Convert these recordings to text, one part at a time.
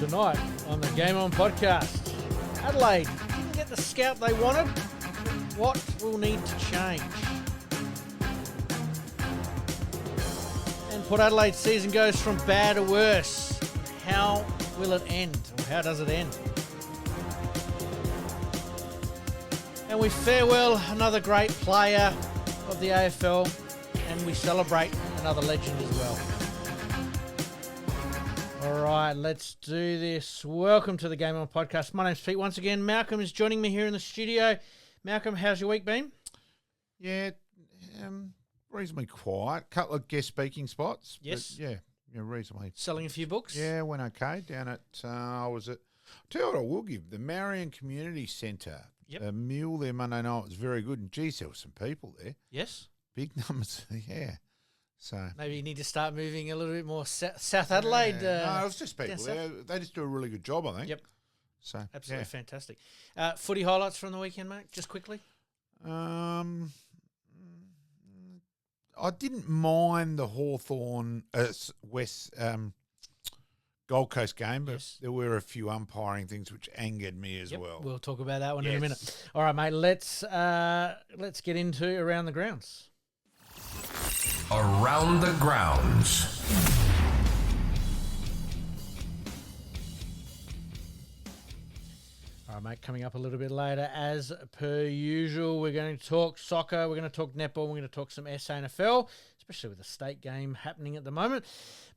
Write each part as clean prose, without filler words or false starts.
Tonight on the Game On podcast, Adelaide didn't get the scout they wanted. What will need to change? And Port Adelaide's season goes from bad to worse. How will it end? Or how does it end? And we farewell another great player of the AFL, and we celebrate another legend as well. All right, let's do this. Welcome to the Game On podcast. My name's Pete. Once again, Malcolm is joining me here in the studio. Malcolm, how's your week been? Yeah, reasonably quiet. Couple of guest speaking spots. Yes. But yeah, reasonably. Selling a few books? Yeah, went okay. Down at, I was at, tell you what I will give, the Marion Community Centre. Yep. A meal there Monday night was very good. And geez, there were some people there. Yes. Big numbers, yeah. So maybe you need to start moving a little bit more South Adelaide. No, it was just people there. They just do a really good job, I think. Yep. So absolutely fantastic. Footy highlights from the weekend, mate, just quickly. I didn't mind the Hawthorn West Gold Coast game, but there were a few umpiring things which angered me as well. We'll talk about that one in a minute. All right, mate. Let's get into Around the Grounds. Around the Grounds. All right, mate, coming up a little bit later, as per usual, we're going to talk soccer, we're going to talk netball, we're going to talk some SANFL, especially with the state game happening at the moment.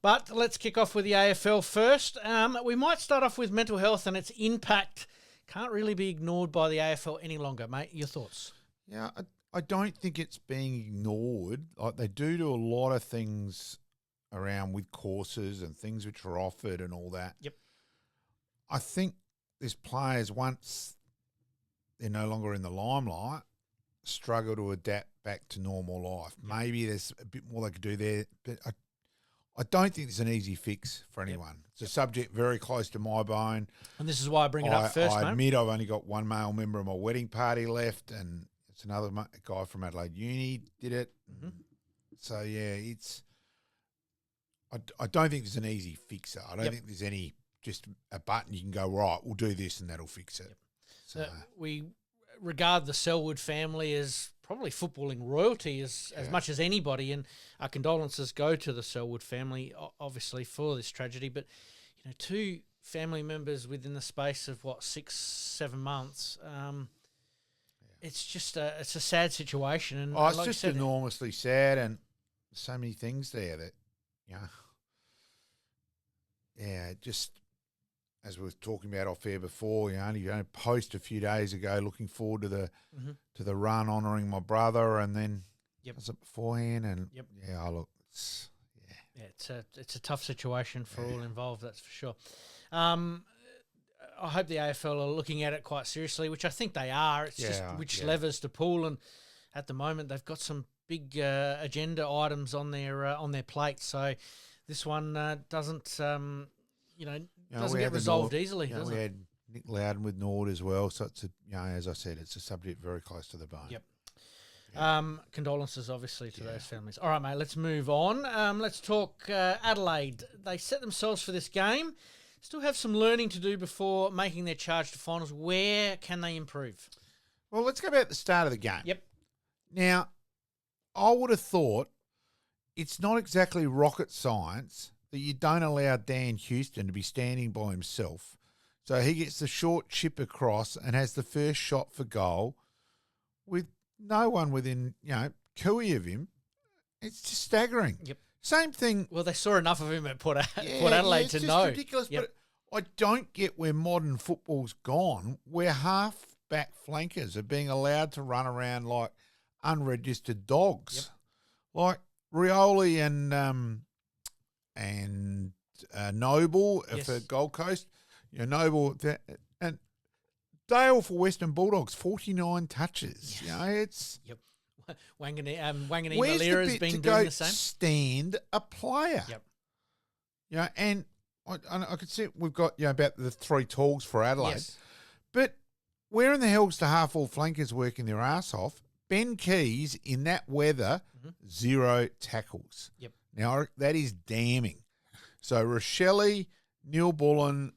But let's kick off with the AFL first. We might start off with mental health and its impact. Can't really be ignored by the AFL any longer, mate. Your thoughts? Yeah, I don't think it's being ignored. Like they do a lot of things around with courses and things which are offered and all that. Yep. I think there's players, once they're no longer in the limelight, struggle to adapt back to normal life. Yep. Maybe there's a bit more they could do there, but I don't think it's an easy fix for anyone. Yep. It's a subject very close to my bone. And this is why I bring it up first, I admit I've only got one male member of my wedding party left, and it's another guy from Adelaide Uni did it. Mm-hmm. So, yeah, I don't think there's an easy fixer. I don't think there's any just a button you can go, right, we'll do this and that'll fix it. Yep. So we regard the Selwood family as probably footballing royalty as much as anybody, and our condolences go to the Selwood family, obviously, for this tragedy. But, you know, two family members within the space of, 6-7 months, it's just it's a sad situation. And it's just enormously sad, and so many things there that, just as we were talking about off air before, you post a few days ago looking forward to the run honouring my brother, and then was it beforehand? And it's a tough situation for all involved, that's for sure. I hope the AFL are looking at it quite seriously, which I think they are. It's just which levers to pull, and at the moment they've got some big agenda items on their plate. So this one doesn't get resolved easily. Does we it? had Nick Loudon with Nord as well, so it's as I said, it's a subject very close to the bone. Yep. Condolences, obviously, to those families. All right, mate, let's move on. Let's talk Adelaide. They set themselves for this game. Still have some learning to do before making their charge to finals. Where can they improve? Well, let's go back at the start of the game. Yep. Now, I would have thought it's not exactly rocket science that you don't allow Dan Houston to be standing by himself. So he gets the short chip across and has the first shot for goal with no one within, cooey of him. It's just staggering. Yep. Same thing. Well, they saw enough of him at Port Adelaide to know. It's ridiculous, but I don't get where modern football's gone, where half-back flankers are being allowed to run around like unregistered dogs. Yep. Like Rioli and Noble for Gold Coast. Noble and Dale for Western Bulldogs, 49 touches. It's... Yep. Wangani Where's Malira has been doing the same. Stand a player. Yep. And I could see we've got about the three talls for Adelaide. Yes. But where in the hell's the half-all flankers working their ass off? Ben Keys, in that weather, 0 tackles. Yep. Now, that is damning. So, Rochelle, Neil Bullen,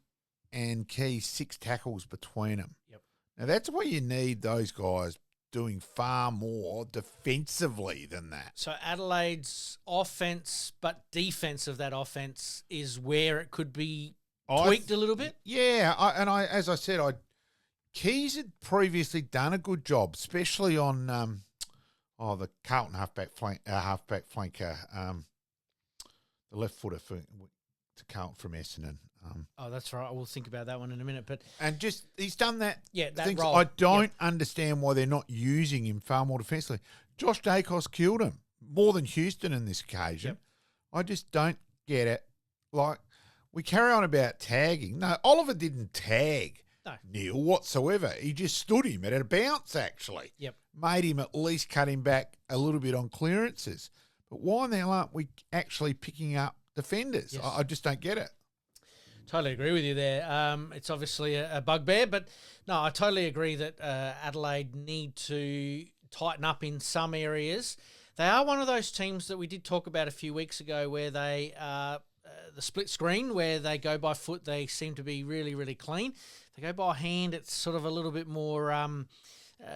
and Keys 6 tackles between them. Yep. Now, that's where you need those guys doing far more defensively than that. So Adelaide's offense, but defense of that offense is where it could be tweaked a little bit. Yeah, as I said, Keys had previously done a good job, especially on the Carlton halfback flanker, the left footer to Carlton from Essendon. That's right. We'll think about that one in a minute. But he's done that. Yeah, that things. role. I don't understand why they're not using him far more defensively. Josh Dacos killed him more than Houston in this occasion. Yep. I just don't get it. Like, we carry on about tagging. No, Oliver didn't tag Neil whatsoever. He just stood him at a bounce, actually. Yep. Made him at least cut him back a little bit on clearances. But why the hell aren't we actually picking up defenders? Yes. I just don't get it. Totally agree with you there. It's obviously a bugbear, but no, I totally agree that Adelaide need to tighten up in some areas. They are one of those teams that we did talk about a few weeks ago where they the split screen, where they go by foot, they seem to be really, really clean. They go by hand, it's sort of a little bit more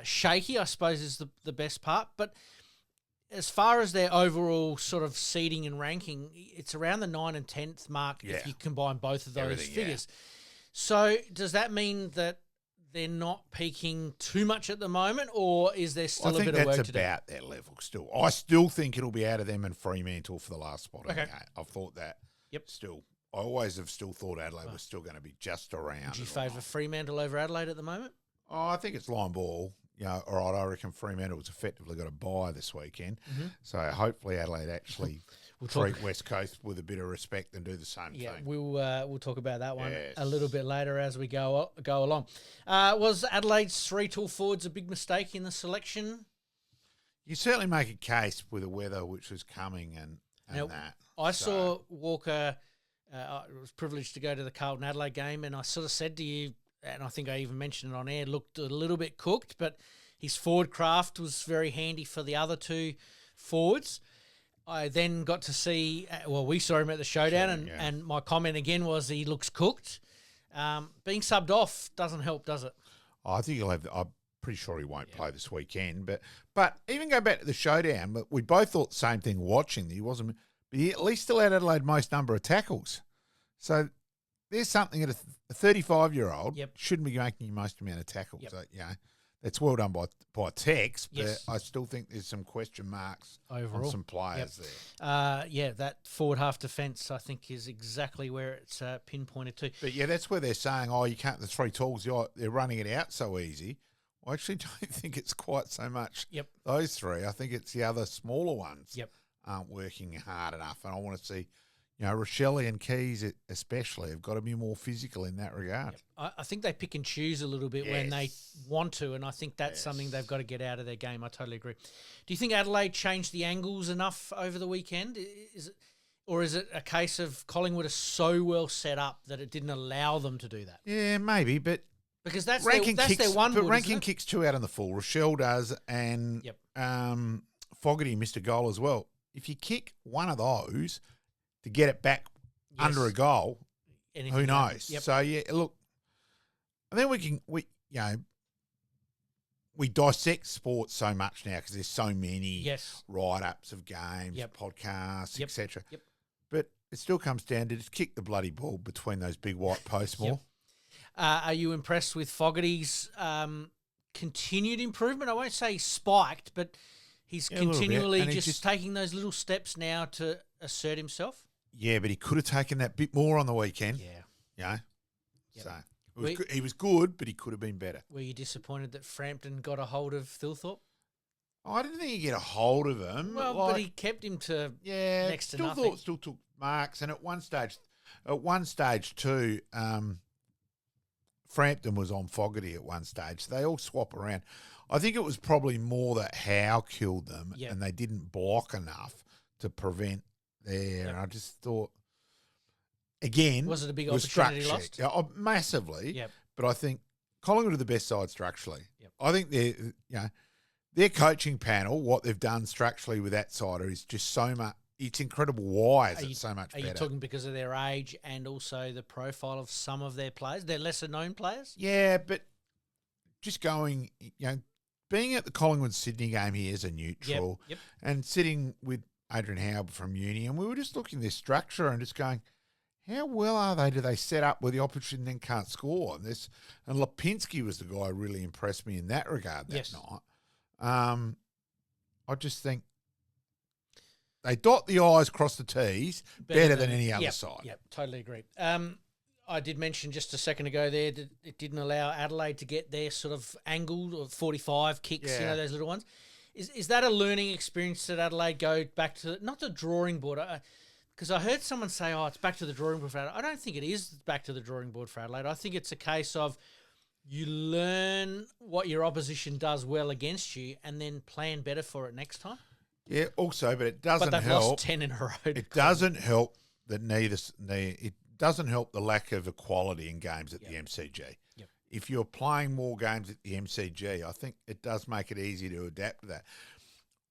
shaky, I suppose is the best part. But as far as their overall sort of seeding and ranking, it's around the 9th and 10th mark if you combine both of those figures. Yeah. So does that mean that they're not peaking too much at the moment, or is there still a bit of work to do? I think that's about their level still. I still think it'll be out of them and Fremantle for the last spot. Okay. I've thought that. Yep. Still. I always have still thought Adelaide was still going to be just around. Would you favour Fremantle over Adelaide at the moment? Oh, I think it's line ball. All right, I reckon Fremantle's effectively got a bye this weekend. Mm-hmm. So hopefully Adelaide actually treat West Coast with a bit of respect and do the same thing. Yeah, we'll talk about that one a little bit later as we go along. Was Adelaide's 3 tall forwards a big mistake in the selection? You certainly make a case with the weather which was coming and that. I saw Walker. I was privileged to go to the Carlton Adelaide game, and I sort of said to you, and I think I even mentioned it on air, looked a little bit cooked, but his forward craft was very handy for the other 2 forwards. I then got to see, we saw him at the showdown, and my comment again was he looks cooked. Being subbed off doesn't help, does it? I think I'm pretty sure he won't play this weekend. But even go back to the showdown, but we both thought the same thing watching. He wasn't, but he at least still had Adelaide most number of tackles. So there's something that a 35-year-old shouldn't be making the most amount of tackles. Yep. So, that's well done by Tex, but I still think there's some question marks overall on some players there. That forward half defence, I think, is exactly where it's pinpointed to. But, that's where they're saying, you can't, the 3 talls, they're running it out so easy. I actually don't think it's quite so much those 3. I think it's the other smaller ones aren't working hard enough. And I want to see, Rochelle and Keys especially have got to be more physical in that regard. Yep. I think they pick and choose a little bit when they want to, and I think that's something they've got to get out of their game. I totally agree. Do you think Adelaide changed the angles enough over the weekend? Is it a case of Collingwood are so well set up that it didn't allow them to do that? Yeah, maybe, but because that's ranking their one. But ranking kicks 2 out in the full. Rochelle does, and Fogarty missed a goal as well. If you kick one of those to get it back under a goal, who knows? Yep. So look, I think we dissect sports so much now because there's so many write-ups of games, podcasts, etc. Yep. But it still comes down to just kick the bloody ball between those big white posts more. Are you impressed with Fogarty's continued improvement? I won't say he spiked, but he's continually just taking those little steps now to assert himself. Yeah, but he could have taken that bit more on the weekend. Yeah. So he was good, but he could have been better. Were you disappointed that Frampton got a hold of Thilthorpe? I didn't think he'd get a hold of him. Well, but he kept him to next to nothing. Thilthorpe still took marks, and at one stage too, Frampton was on Fogarty at one stage. They all swap around. I think it was probably more that Howe killed them, and they didn't block enough to prevent there. And I just thought, again, was it a big opportunity lost? Yeah, massively. But I think Collingwood are the best side structurally. I think their coaching panel, what they've done structurally with that side is just so much it's incredible. Why is it so much Are better? you talking because of their age and also the profile of some of their players? They're lesser known players? Yeah, but just going, being at the Collingwood-Sydney game here as a neutral and sitting with Adrian Howard from uni, and we were just looking at their structure and just going, how well are they? Do they set up where the opposition then can't score? And Lipinski was the guy who really impressed me in that regard that night. I just think they dot the I's, cross the T's better than any other side. Yep, totally agree. I did mention just a second ago there that it didn't allow Adelaide to get their sort of angled or 45 kicks, those little ones. Is that a learning experience that Adelaide go back to, not the drawing board? Because I heard someone say, it's back to the drawing board for Adelaide. I don't think it is back to the drawing board for Adelaide. I think it's a case of you learn what your opposition does well against you and then plan better for it next time. Yeah, also, but it doesn't help. But they've lost 10 in a row. It doesn't help that it doesn't help the lack of equality in games at the MCG. Yep. If you're playing more games at the MCG, I think it does make it easy to adapt to that.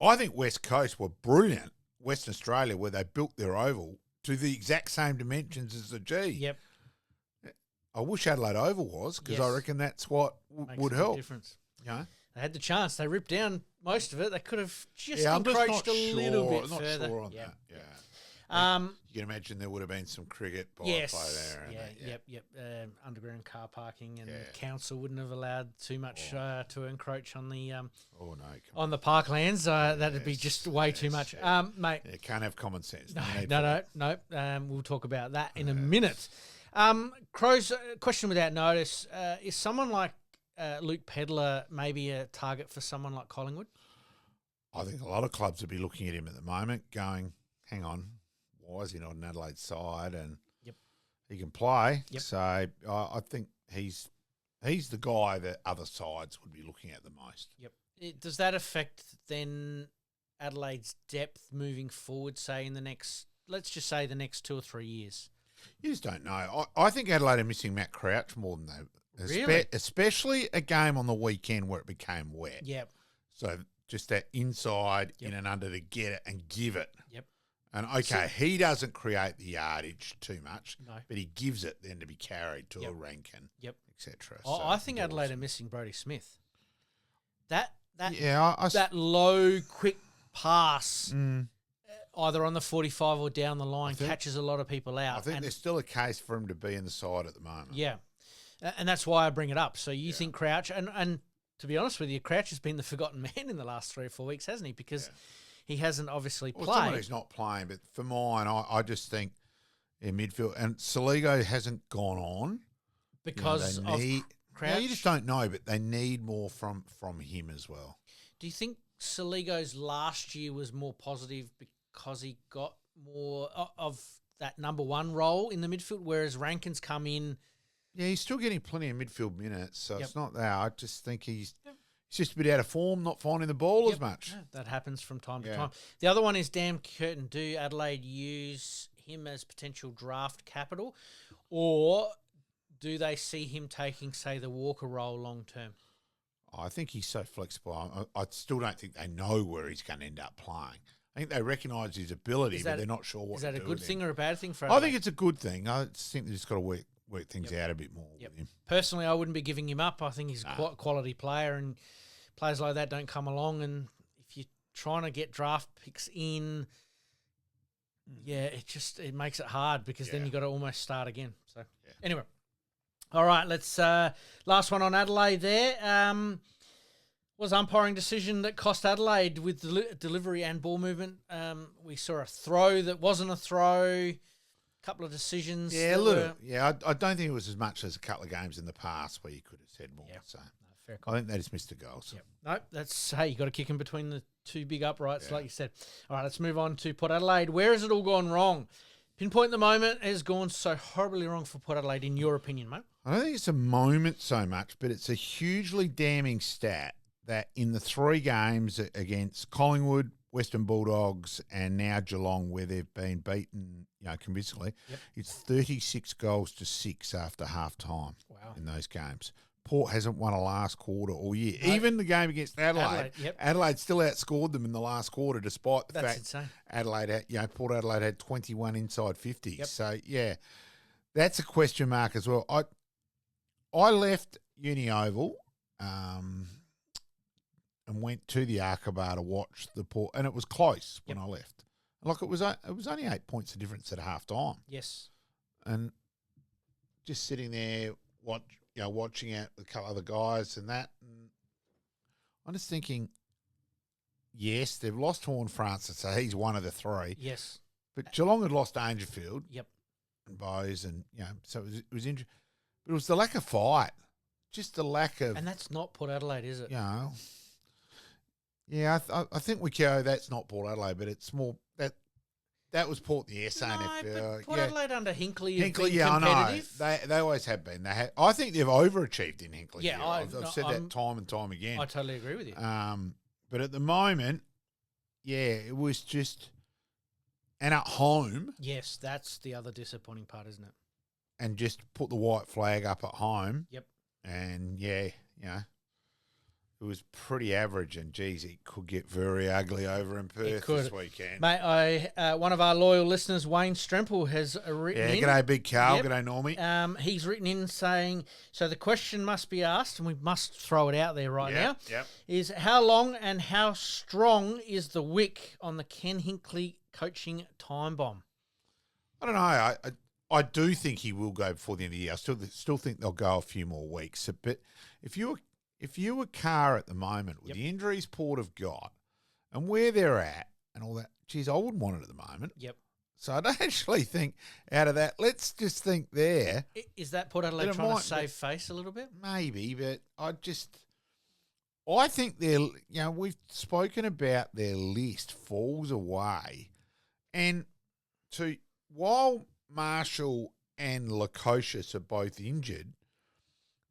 I think West Coast were brilliant, Western Australia, where they built their oval to the exact same dimensions as the G. Yep. I wish Adelaide Oval was, because I reckon that's what would help. Difference. Yeah. They had the chance. They ripped down most of it. They could have just encroached a little bit further. Not sure on that. Yeah. You can imagine there would have been some cricket by play there. Underground car parking, and the council wouldn't have allowed too much to encroach on the on the parklands. That'd be just way too much, mate. You can't have common sense. No. We'll talk about that in a minute. Crows, question without notice: is someone like Luke Pedlar maybe a target for someone like Collingwood? I think a lot of clubs would be looking at him at the moment, going, "Hang on, why is he not an Adelaide side?" And he can play. Yep. So I think he's the guy that other sides would be looking at the most. Yep. Does that affect then Adelaide's depth moving forward? Say in the next, let's just say the next 2 or 3 years. You just don't know. I think Adelaide are missing Matt Crouch more than they. Really? Especially a game on the weekend where it became wet. Yep. So just that inside in and under to get it and give it. Yep. And he doesn't create the yardage too much, but he gives it then to be carried to a Rankin, etc. I think Adelaide are missing Brodie Smith. That low, quick pass, either on the 45 or down the line, catches a lot of people out. I think there's still a case for him to be in the side at the moment. Yeah, and that's why I bring it up. So you think Crouch, and to be honest with you, Crouch has been the forgotten man in the last 3 or 4 weeks, hasn't he? Because he hasn't obviously played. Someone who's not playing, but for mine, I just think in midfield, and Saligo hasn't gone on. Because of Crouch? You just don't know, but they need more from him as well. Do you think Saligo's last year was more positive because he got more of that number one role in the midfield, whereas Rankin's come in? Yeah, he's still getting plenty of midfield minutes, so it's not that. I just think he's just a bit out of form, not finding the ball as much. Yeah, that happens from time to time. The other one is Dan Curtin. Do Adelaide use him as potential draft capital, or do they see him taking, say, the Walker role long term? I think he's so flexible. I still don't think they know where he's going to end up playing. I think they recognise his ability, but they're not sure what to do. Is that a good thing or a bad thing for Adelaide? I think it's a good thing. I just think they've just got to work things out a bit more with him. Personally, I wouldn't be giving him up. I think he's a quality player, and players like that don't come along. And if you're trying to get draft picks in, it makes it hard because then you've got to almost start again. So anyway, all right, let's last one on Adelaide there. Was umpiring decision that cost Adelaide with delivery and ball movement. We saw a throw that wasn't a throw. Couple of decisions. Yeah, a little. I don't think it was as much as a couple of games in the past where you could have said more. So fair I think they just missed the goals. No, you got to kick him between the two big uprights, like you said. All right, let's move on to Port Adelaide. Where has it all gone wrong? Pinpoint the moment has gone so horribly wrong for Port Adelaide, in your opinion, mate? I don't think it's a moment so much, but it's a hugely damning stat that in the 3 games against Collingwood, Western Bulldogs, and now Geelong, where they've been beaten, convincingly, it's 36 goals to 6 after half time in those games. Port hasn't won a last quarter all year. No. Even the game against Adelaide, Adelaide still outscored them in the last quarter, despite the fact insane. Port Adelaide had 21 inside 50s. Yep. So yeah, that's a question mark as well. I left Uni Oval and went to the Aqaba to watch the Port, and it was close when I left. Like it was only 8 points of difference at half time. Yes, and just sitting there watching out a couple other guys and that. And I'm just thinking, yes, they've lost Horn Francis, so he's one of the three. Yes. But Geelong had lost Dangerfield. Yep. And Bowes, and so it was interesting. But it was the lack of fight, just the lack of. And that's not Port Adelaide, is it? Yeah, I think we go. That's not Port Adelaide, but it's more that was Port the SANFL. But Port Adelaide under Hinkley have been competitive. I know. They always have been. I think they've overachieved in Hinkley. Yeah, I've said that time and time again. I totally agree with you. But at the moment, it was just, and at home. Yes, that's the other disappointing part, isn't it? And just put the white flag up at home. Yep. And it was pretty average, and geez, it could get very ugly over in Perth this weekend. Mate, one of our loyal listeners, Wayne Stremple, has written in. G'day, Big Carl. G'day, Normie. He's written in saying, so the question must be asked, and we must throw it out there now, is how long and how strong is the wick on the Ken Hinkley coaching time bomb? I don't know. I do think he will go before the end of the year. I still think they'll go a few more weeks. But if you were Carr at the moment with the injuries Port have got and where they're at and all that, geez, I wouldn't want it at the moment. Yep. So I don't actually think out of that. Let's just think there. Is that Port Adelaide trying to save face a little bit? Maybe, but I think we've spoken about their list falls away. And while Marshall and Lukosius are both injured,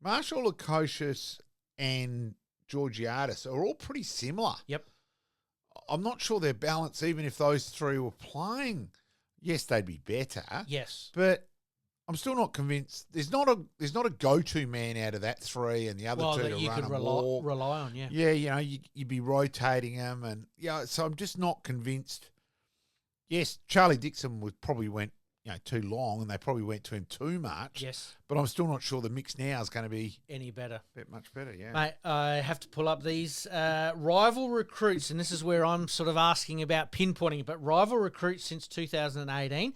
Marshall, Lukosius and Georgiadis are all pretty similar. Yep. I'm not sure they're balanced, even if those three were playing. Yes, they'd be better. Yes. But I'm still not convinced. There's not a go-to man out of that three and the other two to run and walk. Rely on, Yeah, you'd be rotating them. And so I'm just not convinced. Yes, Charlie Dixon probably went too long, and they probably went to him too much. Yes. But I'm still not sure the mix now is going to be any better. Much better, yeah. Mate, I have to pull up these rival recruits, and this is where I'm sort of asking about pinpointing it, but rival recruits since 2018.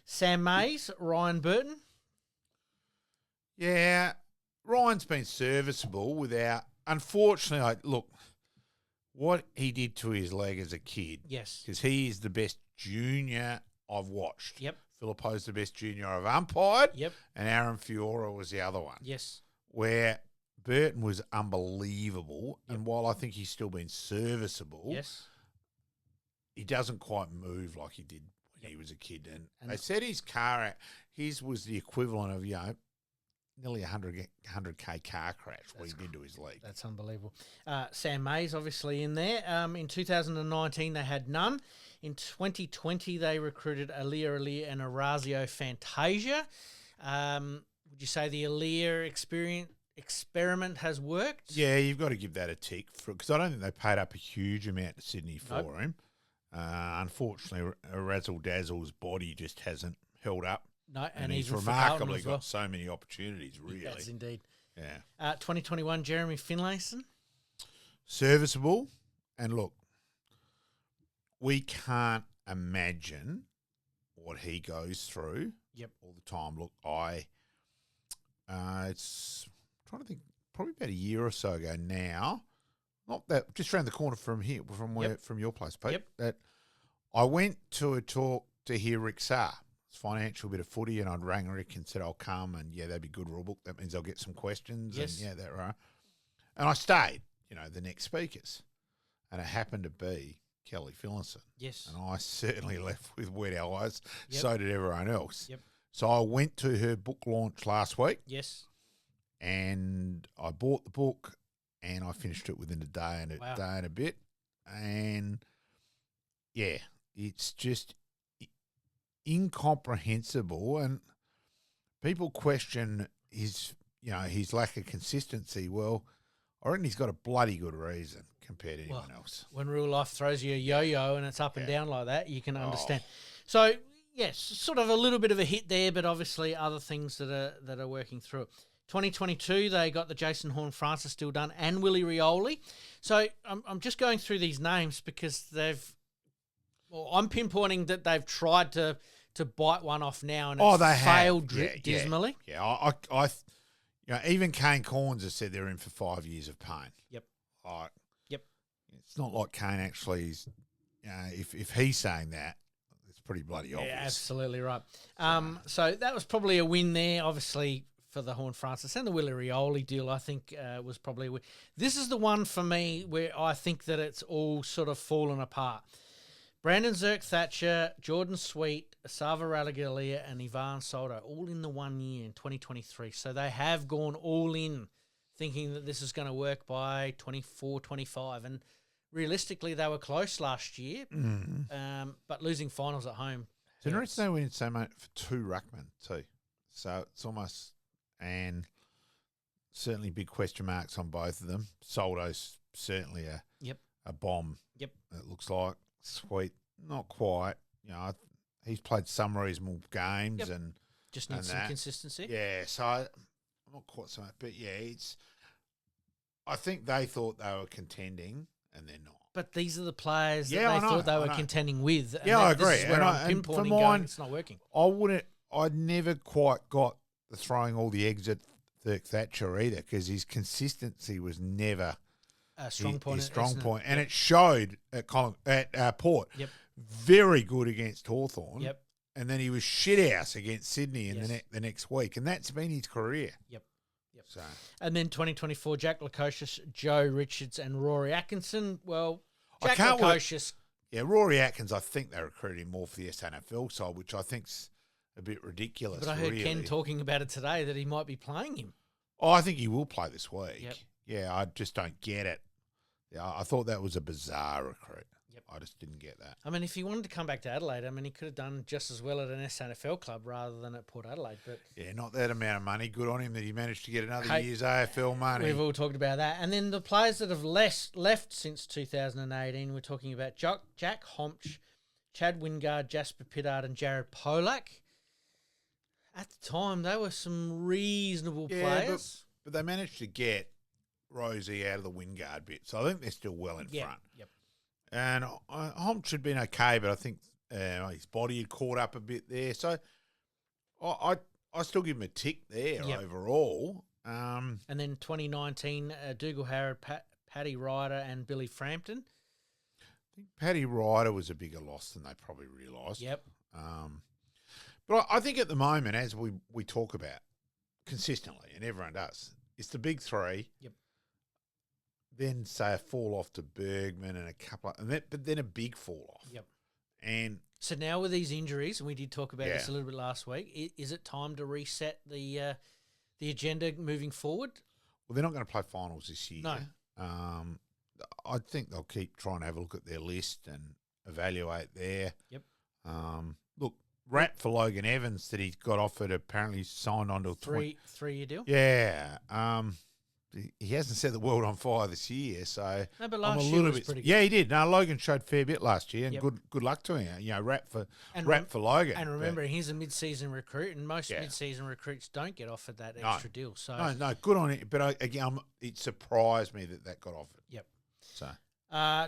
Sam Mays, Ryan Burton. Yeah, Ryan's been serviceable without, unfortunately, look, what he did to his leg as a kid. Yes. Because he is the best junior I've watched. Yep. Filippo's the best junior I've umpired. Yep. And Aaron Fiora was the other one. Yes. Where Burton was unbelievable. Yep. And while I think he's still been serviceable, yes, he doesn't quite move like he did when he was a kid. And they said his was the equivalent of, nearly 100K car crash what he did to his leg. That's unbelievable. Sam Mays, obviously, in there. In 2019, they had none. In 2020, they recruited Alia and Orazio Fantasia. Would you say the Alia experiment has worked? Yeah, you've got to give that a tick because I don't think they paid up a huge amount to Sydney for him. Unfortunately, Razzle Dazzle's body just hasn't held up. No, and he's remarkably got so many opportunities, really. Yes, indeed. Yeah. 2021, Jeremy Finlayson. Serviceable. And look, we can't imagine what he goes through all the time. Look, it's I'm trying to think, probably about a year or so ago now, not that, just around the corner from here, from your place, Pete, that I went to a talk to hear Rick Sarr. Financial bit of footy, and I'd rang Rick and said I'll come, and that'd be good rule book. That means I'll get some questions. Yes. And that right. And I stayed, the next speakers, and it happened to be Kelly Finlayson. Yes. And I certainly left with wet eyes. So did everyone else. Yep. So I went to her book launch last week. Yes. And I bought the book, and I finished it within a day and a bit. And it's just incomprehensible, and people question his his lack of consistency. Well, I reckon he's got a bloody good reason compared to anyone else. When real life throws you a yo-yo and it's up and down like that, you can understand. So, yes, sort of a little bit of a hit there, but obviously other things that are working through it. 2022, they got the Jason Horne-Francis still done and Willie Rioli. So I'm just going through these names because I'm pinpointing that they've tried to bite one off now and it's failed dismally. Yeah, I even Kane Corns has said they're in for 5 years of pain. Yep. It's not like Kane actually is, if he's saying that, it's pretty bloody obvious. Yeah, absolutely right. So that was probably a win there, obviously, for the Horne-Francis. And the Willie Rioli deal, I think, was probably a win. This is the one for me where I think that it's all sort of fallen apart. Brandon Zerk-Thatcher, Jordan Sweet, Asava Ralegalia and Ivan Soldo, all in the 1 year in 2023. So they have gone all in thinking that this is going to work by 24, 25. And realistically, they were close last year, but losing finals at home. So notice they went so much for 2 ruckmen too. So it's almost, and certainly big question marks on both of them. Soldo's certainly a bomb. Yep. It looks like. Sweet, not quite. He's played some reasonable games and just needs some consistency. Yeah, so I'm not quite so much, but I think they thought they were contending and they're not. But these are the players that they thought they were contending with. And I agree. This is where I'm pinpointing going, it's not working. I never quite got the throwing all the eggs at Thatcher either because his consistency was never a strong point. His strong point. And it showed at Port. Yep. Very good against Hawthorn. Yep. And then he was shithouse against Sydney in the next week. And that's been his career. Yep. So. And then 2024, Jack Lukosius, Joe Richards and Rory Atkinson. Well, Jack Lukosius. Yeah, Rory Atkins, I think they recruited him more for the SANFL side, which I think's a bit ridiculous. But I heard Ken talking about it today that he might be playing him. Oh, I think he will play this week. Yep. Yeah, I just don't get it. Yeah, I thought that was a bizarre recruit. Yep. I just didn't get that. I mean, if he wanted to come back to Adelaide, he could have done just as well at an SANFL club rather than at Port Adelaide. But yeah, not that amount of money. Good on him that he managed to get another year's AFL money. We've all talked about that. And then the players that have left since 2018, we're talking about Jack Homch, Chad Wingard, Jasper Pittard and Jared Polak. At the time, they were some reasonable players. But they managed to get Rosie out of the Wingard bit. So I think they're still well in front. Yep. And Homch had been okay, but I think his body had caught up a bit there. So I still give him a tick there overall. And then 2019, Dougal Harrod, Paddy Ryder and Billy Frampton. I think Paddy Ryder was a bigger loss than they probably realised. Yep. But I think at the moment, as we talk about consistently, and everyone does, it's the big three. Yep. Then say a fall off to Bergman and a couple of, but then a big fall off. Yep. And so now with these injuries, and we did talk about this a little bit last week, is it time to reset the agenda moving forward? Well, they're not going to play finals this year. No. I think they'll keep trying to have a look at their list and evaluate there. Yep. Look, rap for Logan Evans that he's got offered, apparently signed onto a three-year deal. Yeah. He hasn't set the world on fire this year, so no, but last year was pretty good. Yeah, he did. No, Logan showed a fair bit last year, and good luck to him. Rap for Logan. And remember, he's a mid-season recruit, and most mid-season recruits don't get offered that extra deal. So no, good on it. But again, it surprised me that got offered. Yep. So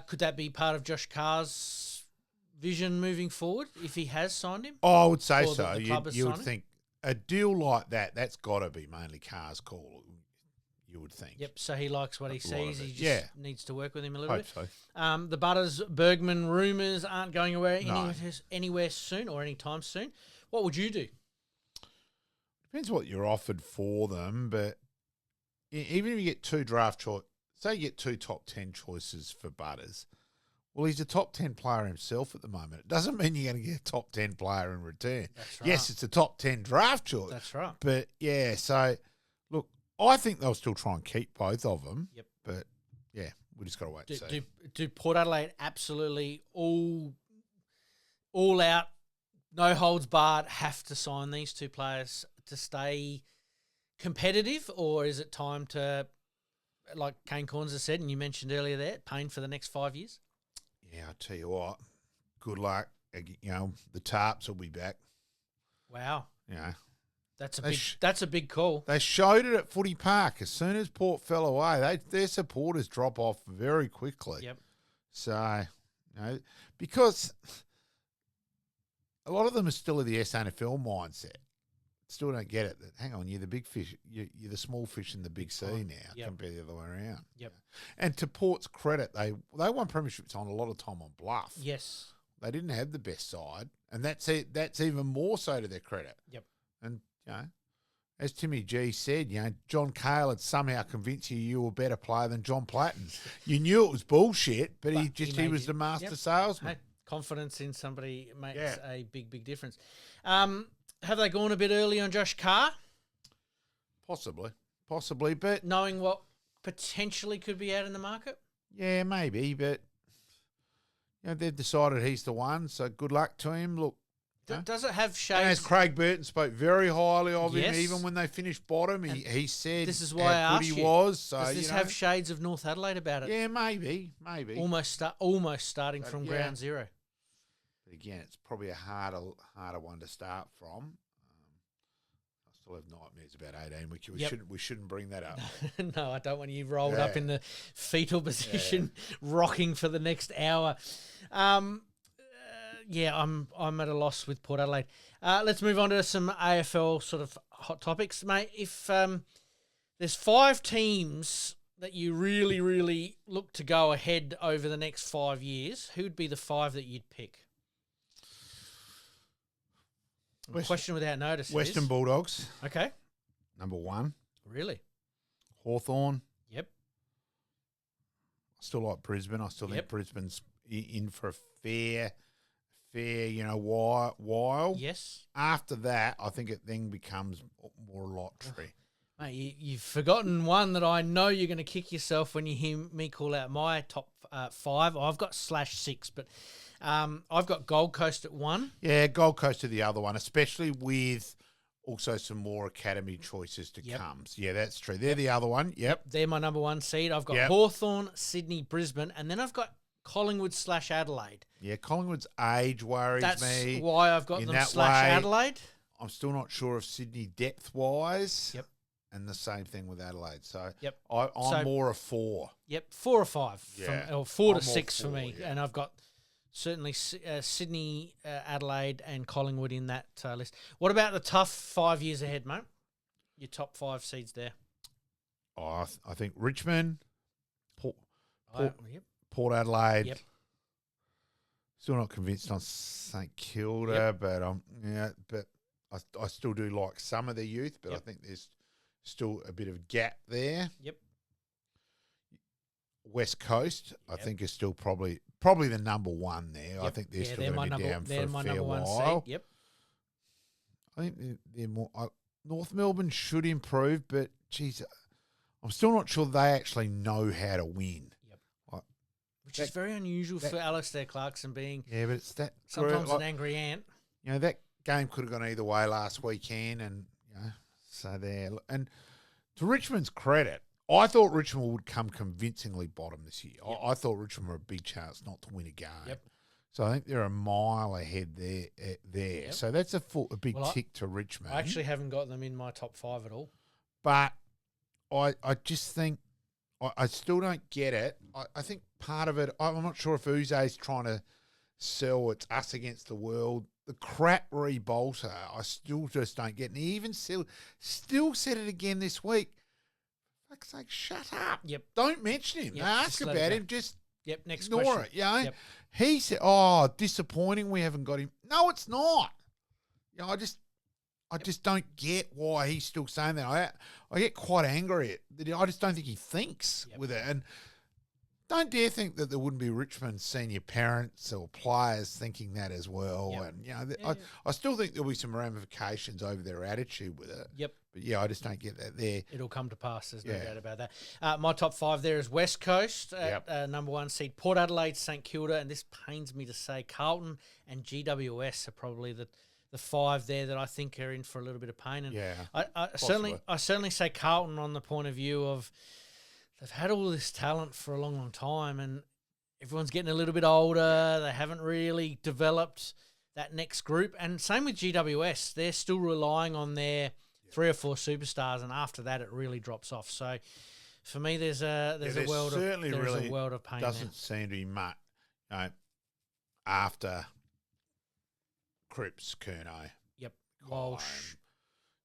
could that be part of Josh Carr's vision moving forward if he has signed him? Oh, I would say so. You would think a deal like that's got to be mainly Carr's call. You would think. Yep, so he likes what he sees. He just needs to work with him a little bit. So. The Butters Bergman rumours aren't going anywhere soon or anytime soon. What would you do? Depends what you're offered for them, but even if you get 2 draft choice, say you get 2 top 10 choices for Butters, well, he's a top 10 player himself at the moment. It doesn't mean you're going to get a top 10 player in return. That's right. Yes, it's a top 10 draft choice. That's right. But, so, look, I think they'll still try and keep both of them. Yep. But, we just got to wait and see. Do Port Adelaide absolutely all out, no holds barred, have to sign these 2 players to stay competitive, or is it time to, like Kane Corns has said, and you mentioned earlier there, pain for the next 5 years? Yeah, I'll tell you what. Good luck. You know, the Tarps will be back. Wow. You know. That's a big call. They showed it at Footy Park. As soon as Port fell away, their supporters drop off very quickly. Yep. So, you know, because a lot of them are still in the SANFL mindset. Still don't get it. That, hang on, you're the big fish. You're the small fish in the big sea now compared to the other way around. Yep. And to Port's credit, they won premierships on a lot of time on bluff. Yes. They didn't have the best side, and that's it. That's even more so to their credit. Yep. And you know, as Timmy G said, you know, John Cale had somehow convinced you were a better player than John Platten. You knew it was bullshit, but he was the master salesman. Hey, confidence in somebody makes a big difference. Have they gone a bit early on Josh Carr? Possibly, but knowing what potentially could be out in the market? Yeah, maybe, but you know, they've decided he's the one, so good luck to him. Look, does it have shades? And as Craig Burton spoke very highly of him, even when they finished bottom, he said this is why I asked he was. So, does this have shades of North Adelaide about it? Yeah, maybe. Almost starting from ground zero. But again, it's probably a harder one to start from. I still have nightmares about 18, which we shouldn't bring that up. No, I don't want you rolled up in the fetal position, rocking for the next hour. I'm at a loss with Port Adelaide. Let's move on to some AFL sort of hot topics, mate. If there's 5 teams that you really, really look to go ahead over the next 5 years, who'd be the 5 that you'd pick? Question without notice. Western Bulldogs. Okay. Number 1. Really? Hawthorn. Yep. I still like Brisbane. I still think Brisbane's in for a fair, while. Yes. After that, I think it then becomes more lottery. Mate, you've forgotten one that I know you're going to kick yourself when you hear me call out my top 5. I've got /6, but I've got Gold Coast at 1. Yeah, Gold Coast are the other one, especially with also some more academy choices to come. So yeah, that's true. They're the other one. Yep. They're my number 1 seed. I've got Hawthorn, Sydney, Brisbane, and then I've got Collingwood /Adelaide. Yeah, Collingwood's age worries me. That's why I've got them /Adelaide. I'm still not sure of Sydney depth-wise. Yep. And the same thing with Adelaide. So I'm more a 4. Yep, 4 or 5. Or 4 to 6 for me. Yeah. And I've got certainly Sydney, Adelaide, and Collingwood in that list. What about the tough 5 years ahead, mate? Your top 5 seeds there. Oh, I think Richmond, Port Adelaide. Yep. Still not convinced on St Kilda, but I still do like some of their youth, but I think there's still a bit of gap there. Yep. West Coast, I think, is still probably the number 1 there. I think they're still going to be down for a fair while. Yep. I think they're more. North Melbourne should improve, but geez, I'm still not sure they actually know how to win. Yep. Which is very unusual for Alistair Clarkson being. Yeah, but it's that sometimes an angry ant. You know, that game could have gone either way last weekend, and so there. And to Richmond's credit, I thought Richmond would come convincingly bottom this year. Yep. I thought Richmond were a big chance not to win a game. Yep. So I think they're a mile ahead there. Yep. So that's a big tick to Richmond. I actually haven't got them in my top 5 at all. But I just think I still don't get it. I think part of it, I'm not sure if Uze's trying to sell it's us against the world. The crap rebolter, I still just don't get. And he even still said it again this week. Fuck's sake, shut up. Yep. Don't mention him. Ask about him. Just next ignore question. it. You know? Yep. He said, disappointing we haven't got him. No, it's not. You know, I just don't get why he's still saying that. I get quite angry at that. I just don't think he thinks with it. And don't dare think that there wouldn't be Richmond senior parents or players thinking that as well. Yep. And, you know, I still think there'll be some ramifications over their attitude with it. Yep. But, yeah, I just don't get that there. It'll come to pass. There's no doubt about that. My top 5 there is West Coast at number 1 seed, Port Adelaide, St Kilda, and this pains me to say Carlton and GWS are probably the the 5 there that I think are in for a little bit of pain. And Yeah, I certainly say Carlton on the point of view of they've had all this talent for a long, long time, and everyone's getting a little bit older. They haven't really developed that next group. And same with GWS. They're still relying on their 3 or 4 superstars, and after that it really drops off. So for me, there's a world of pain. Doesn't seem to be much after Cripps, Curnow. Yep. Walsh.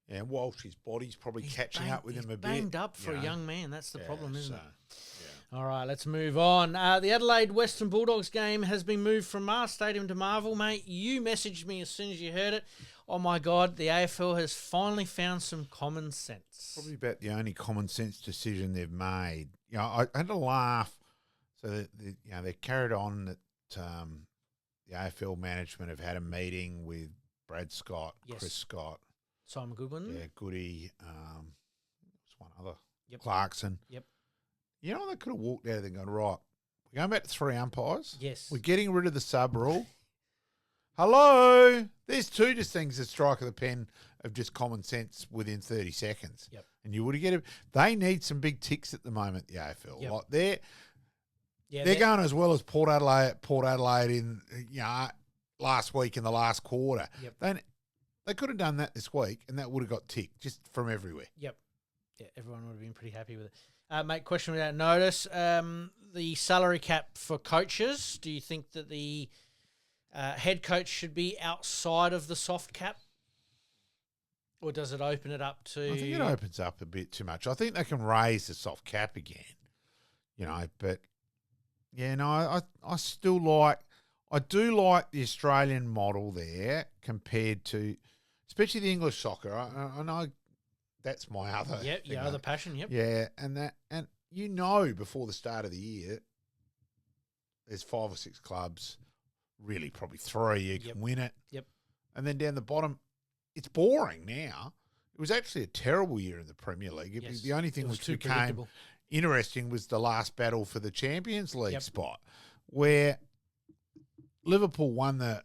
Yeah, Walsh, his body's probably catching up with him a bit. Banged up for a young man. That's the problem, isn't it? Yeah. All right, let's move on. The Adelaide Western Bulldogs game has been moved from Mars Stadium to Marvel, mate. You messaged me as soon as you heard it. Oh, my God, the AFL has finally found some common sense. Probably about the only common sense decision they've made. You know, I had to laugh. So, they carried on that the AFL management have had a meeting with Brad Scott, Chris Scott. Simon Goodwin. Yeah, Goody. There's one other. Yep. Clarkson. Yep. You know, they could have walked out of there and gone, right, we're going back to 3 umpires. Yes. We're getting rid of the sub rule. Hello. There's 2 just things that strike of the pen of just common sense within 30 seconds. Yep. And you would have get it. They need some big ticks at the moment, the AFL. Yep. Like they're going as well as Port Adelaide in last week in the last quarter. Yep. They could have done that this week, and that would have got ticked just from everywhere. Yep. Yeah, everyone would have been pretty happy with it. Mate, question without notice. The salary cap for coaches, do you think that the head coach should be outside of the soft cap? Or does it open it up to... I think it opens up a bit too much. I think they can raise the soft cap again, but... Yeah, no, I still like... I do like the Australian model there compared to... Especially the English soccer. I know that's my other... Yeah, your other passion, yep. Yeah, and before the start of the year, there's 5 or 6 clubs, really probably 3, you can win it. Yep. And then down the bottom, it's boring now. It was actually a terrible year in the Premier League. The only thing which became interesting was the last battle for the Champions League spot, where Liverpool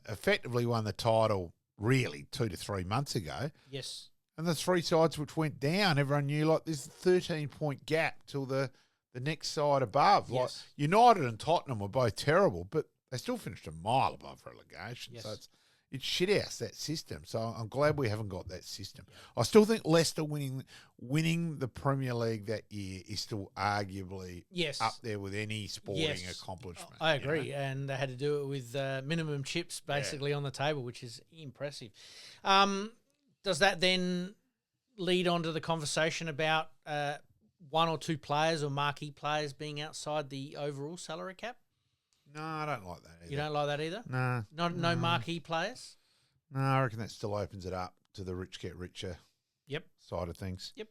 effectively won the title really 2 to 3 months ago. Yes. And the 3 sides which went down, everyone knew like there's a 13-point gap till the next side above. Yes. Like United and Tottenham were both terrible, but they still finished a mile above relegation. Yes. So it's shit house, that system. So I'm glad we haven't got that system. I still think Leicester winning the Premier League that year is still arguably up there with any sporting accomplishment. I agree. And they had to do it with minimum chips basically on the table, which is impressive. Does that then lead on to the conversation about 1 or 2 players or marquee players being outside the overall salary cap? No, I don't like that either. You don't like that either? No. No marquee players? No, I reckon that still opens it up to the rich get richer side of things. Yep.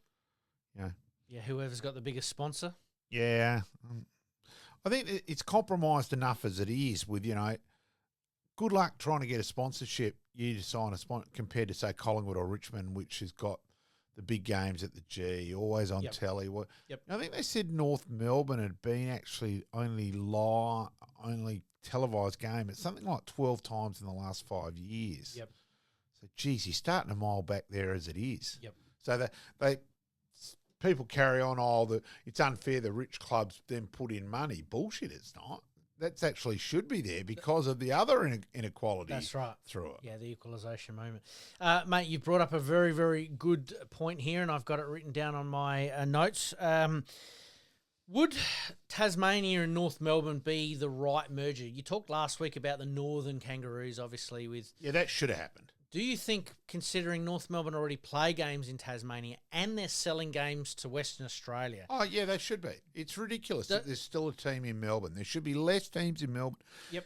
Yeah. Yeah, whoever's got the biggest sponsor. Yeah. I think it's compromised enough as it is with, good luck trying to get a sponsorship, you to sign a sponsor compared to, say, Collingwood or Richmond, which has got the big games at the G, always on telly. I think they said North Melbourne had been actually only televised game. It's something like 12 times in the last 5 years. Yep. So, geez, you're starting a mile back there as it is. Yep. So people carry on, it's unfair the rich clubs then put in money. Bullshit, it's not. That actually should be there because of the other inequality. That's right. Through it. Yeah, the equalisation moment. Mate, you brought up a very, very good point here, and I've got it written down on my notes. Would Tasmania and North Melbourne be the right merger? You talked last week about the Northern Kangaroos, obviously. Yeah, that should have happened. Do you think, considering North Melbourne already play games in Tasmania and they're selling games to Western Australia? Oh, yeah, they should be. It's ridiculous that there's still a team in Melbourne. There should be less teams in Melbourne. Yep.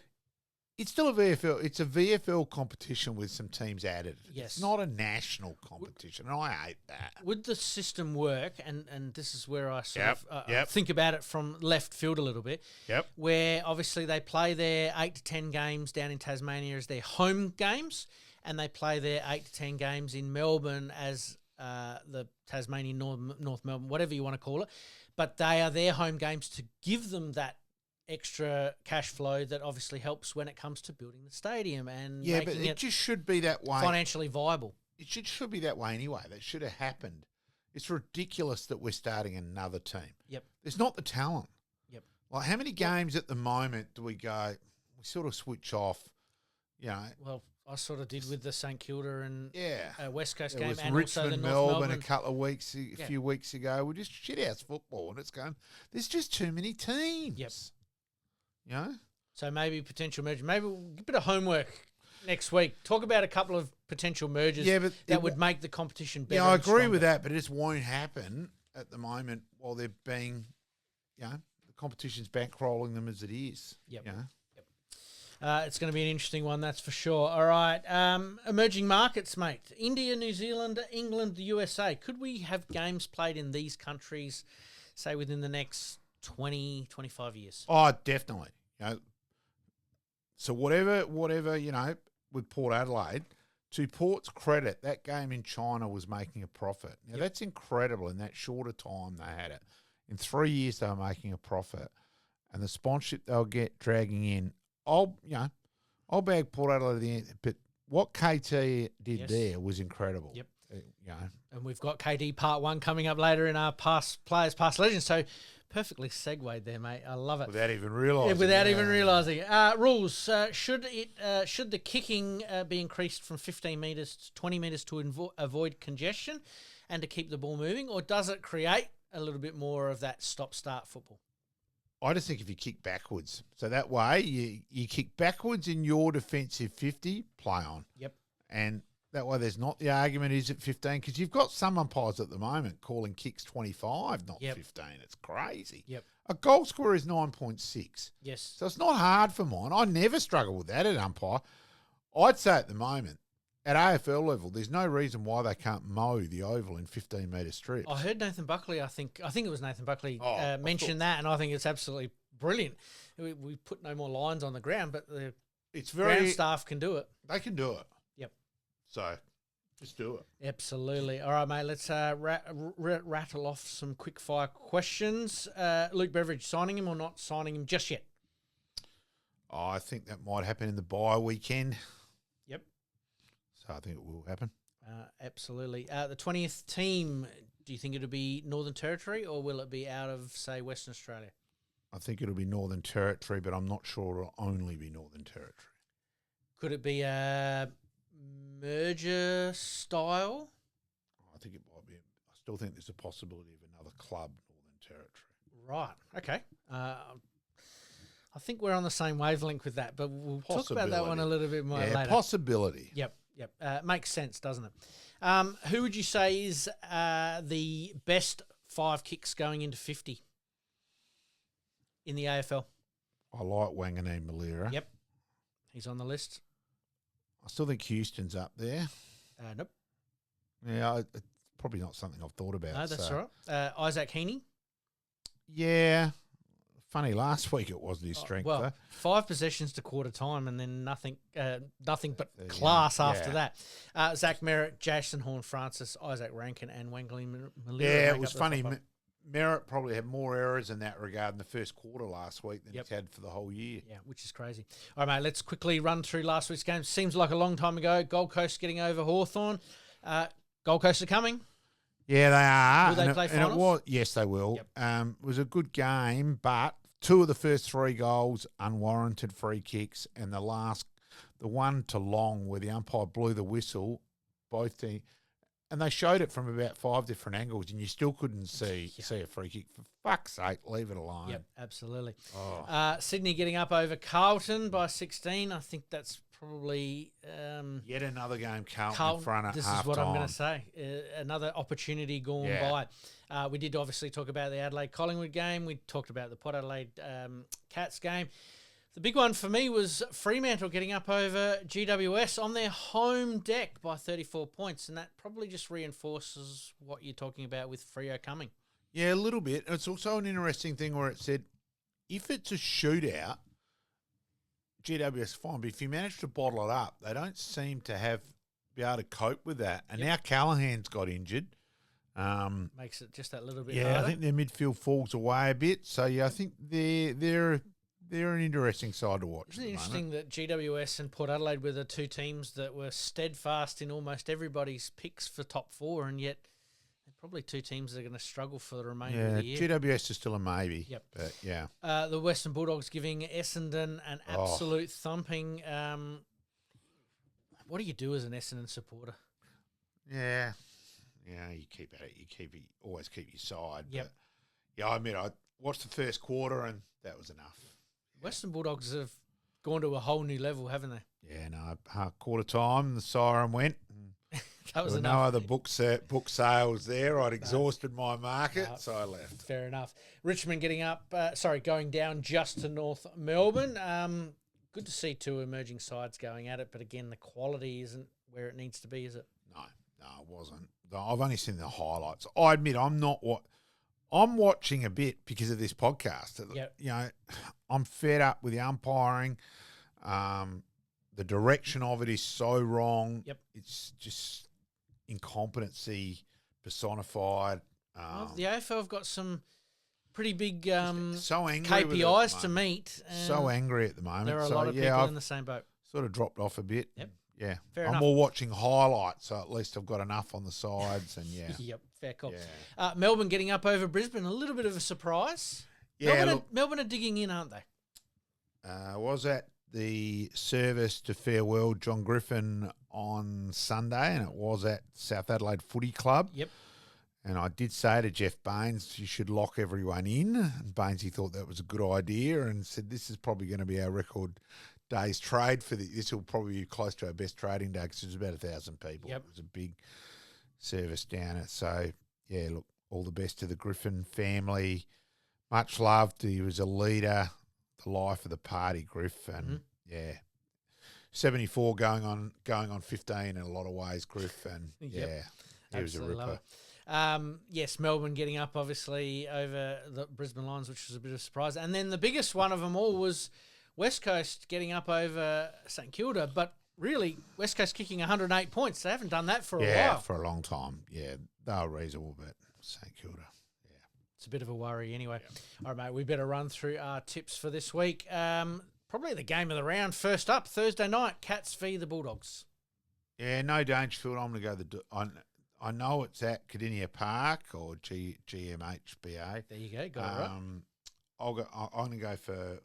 It's still a VFL. It's a VFL competition with some teams added. Yes. It's not a national competition, and I hate that. Would the system work, and this is where I sort of think about it from left field a little bit, where obviously they play their 8 to 10 games down in Tasmania as their home games, and they play their 8 to 10 games in Melbourne as the Tasmanian North Melbourne, whatever you want to call it. But they are their home games to give them that extra cash flow that obviously helps when it comes to building the stadium and Yeah, but making it just should be that way. financially viable. It should be that way anyway. That should have happened. It's ridiculous that we're starting another team. Yep. There's not the talent. Yep. Like, how many games at the moment do we go, we sort of switch off, you know? Well, I sort of did with the St Kilda and Yeah. West Coast It game was and Richmond, also the North Melbourne Melbourne. a couple of weeks, a few weeks ago. We're just shithouse football, and it's going, there's just too many teams. Yep. You know? So maybe potential merger. Maybe we'll get a bit of homework next week. Talk about a couple of potential mergers but that would make the competition better. Yeah, I and agree with stronger. that, but it just won't happen at the moment while they're being, you know, the competition's bankrolling them as it is. Yep. You know? It's going to be an interesting one, that's for sure. All right. Emerging markets, mate. India, New Zealand, England, the USA. Could we have games played in these countries, say, within the next 20, 25 years? Oh, definitely. You know, so whatever, you know, with Port Adelaide, to Port's credit, that game in China was making a profit. Now, that's incredible in that shorter time they had it. In 3 years, they were making a profit. And the sponsorship they'll get dragging in, I'll bag Port Adelaide at the end. But what KT did there was incredible. Yep. You know. And we've got KD Part 1 coming up later in our Past Players, Past Legends. So perfectly segued there, mate. I love it. Without even realising. Without even realising. Rules. Should the kicking be increased from 15 metres to 20 metres to avoid congestion and to keep the ball moving? Or does it create a little bit more of that stop-start football? I just think if you kick backwards. So that way you kick backwards in your defensive 50, play on. Yep. And that way there's not the argument is it 15 because you've got some umpires at the moment calling kicks 25, not 15. It's crazy. Yep. A goal scorer is 9.6. Yes. So it's not hard for mine. I never struggle with that at umpire. I'd say at the moment, at AFL level, there's no reason why they can't mow the oval in 15-metre strips. I heard Nathan Buckley, I think it was Nathan Buckley, Of mention that, and I think it's absolutely brilliant. We put no more lines on the ground, but the ground staff can do it. They can do it. Yep. So just do it. Absolutely. All right, mate, let's rattle off some quick-fire questions. Luke Beveridge, signing him or not signing him just yet? Oh, I think that might happen in the bye weekend. Yep. So I think it will happen. Absolutely. The 20th team, do you think it'll be Northern Territory or will it be out of, say, Western Australia? I think it'll be Northern Territory, but I'm not sure it'll only be Northern Territory. Could it be a merger style? I think it might be. I still think there's a possibility of another club, Northern Territory. Right. Okay. I think we're on the same wavelength with that, but we'll talk about that one a little bit more later. Possibility. Yep. Makes sense, doesn't it? Who would you say is the best 5 kicks going into 50 in the AFL? I like Wanganeen Malira. Yep. He's on the list. I still think Houston's up there. Nope. Yeah, it's probably not something I've thought about. No, that's all right. Isaac Heaney. Yeah. Funny, last week it wasn't his strength. Well, though. 5 possessions to quarter time and then nothing but class after that. Zach Merritt, Jason Horne-Francis, Isaac Rankin and Wanganeen Malira. Yeah, it was funny. Merritt probably had more errors in that regard in the first quarter last week than he's had for the whole year. Yeah, which is crazy. All right, mate, let's quickly run through last week's game. Seems like a long time ago. Gold Coast getting over Hawthorn. Gold Coast are coming. Yeah, they are. Will they play finals? Yes, they will. Yep. It was a good game, but 2 of the first 3 goals, unwarranted free kicks, and the one to Long where the umpire blew the whistle, both teams. And they showed it from about 5 different angles, and you still couldn't see a free kick. For fuck's sake, leave it alone. Yep, absolutely. Oh. Sydney getting up over Carlton by 16. I think that's probably Yet another game Carlton in front at This half is what time. I'm going to say. Another opportunity gone by. We did obviously talk about the Adelaide Collingwood game. We talked about the Port Adelaide Cats game. The big one for me was Fremantle getting up over GWS on their home deck by 34 points, and that probably just reinforces what you're talking about with Freo coming. Yeah, a little bit. It's also an interesting thing where it said, if it's a shootout, GWS fine, but if you manage to bottle it up, they don't seem to be able to cope with that. And now Callahan's got injured. Makes it just that little bit harder. harder. I think their midfield falls away a bit. So, yeah, I think they're they're an interesting side to watch. Isn't it interesting that GWS and Port Adelaide were the two teams that were steadfast in almost everybody's picks for top four, and yet they're probably two teams that are going to struggle for the remainder of the year. GWS is still a maybe. Yep. But yeah. The Western Bulldogs giving Essendon an absolute thumping. What do you do as an Essendon supporter? Yeah. Yeah, you keep at it. Always keep your side. Yep. But yeah, I admit, I watched the first quarter and that was enough. Western Bulldogs have gone to a whole new level, haven't they? Yeah, no, quarter time, the siren went. That was there were enough. no other book sales there. I'd exhausted my market, so I left. Fair enough. Richmond going down just to North Melbourne. Good to see two emerging sides going at it, but again, the quality isn't where it needs to be, is it? No, it wasn't. I've only seen the highlights. I admit I'm watching a bit because of this podcast. Yep. You know, I'm fed up with the umpiring. The direction of it is so wrong. Yep. It's just incompetency personified. Well, the AFL have got some pretty big so angry with it KPIs to meet. So angry at the moment. There are a lot of people in the same boat. Sort of dropped off a bit. Yep. Yeah. Fair I'm enough. more watching highlights, so at least I've got enough on the sides and yeah. Yep, fair call. Yeah. Melbourne getting up over Brisbane, a little bit of a surprise. Yeah, Melbourne are digging in, aren't they? Was at the service to farewell John Griffin on Sunday, and it was at South Adelaide Footy Club. Yep. And I did say to Jeff Baines, you should lock everyone in. And Bainesy thought that was a good idea and said, this is probably going to be our record day's trade for this will probably be close to our best trading day because it was about 1,000 people. Yep. It was a big service down it. So, yeah, look, all the best to the Griffin family. Much loved. He was a leader, the life of the party, Griff. And, yeah, 74 going on 15 in a lot of ways, Griff. And, yeah, he was a ripper. Yes, Melbourne getting up, obviously, over the Brisbane Lions, which was a bit of a surprise. And then the biggest one of them all was West Coast getting up over St Kilda. But really, West Coast kicking 108 points. They haven't done that for a while. Yeah, for a long time. Yeah, they were reasonable, but St Kilda, yeah. It's a bit of a worry anyway. Yeah. All right, mate, we better run through our tips for this week. Probably the game of the round. First up, Thursday night, Cats v the Bulldogs. Yeah, no Dangerfield. I'm going to go I know it's at Cardinia Park or GMHBA. There you go. Got it right. I'm going to go for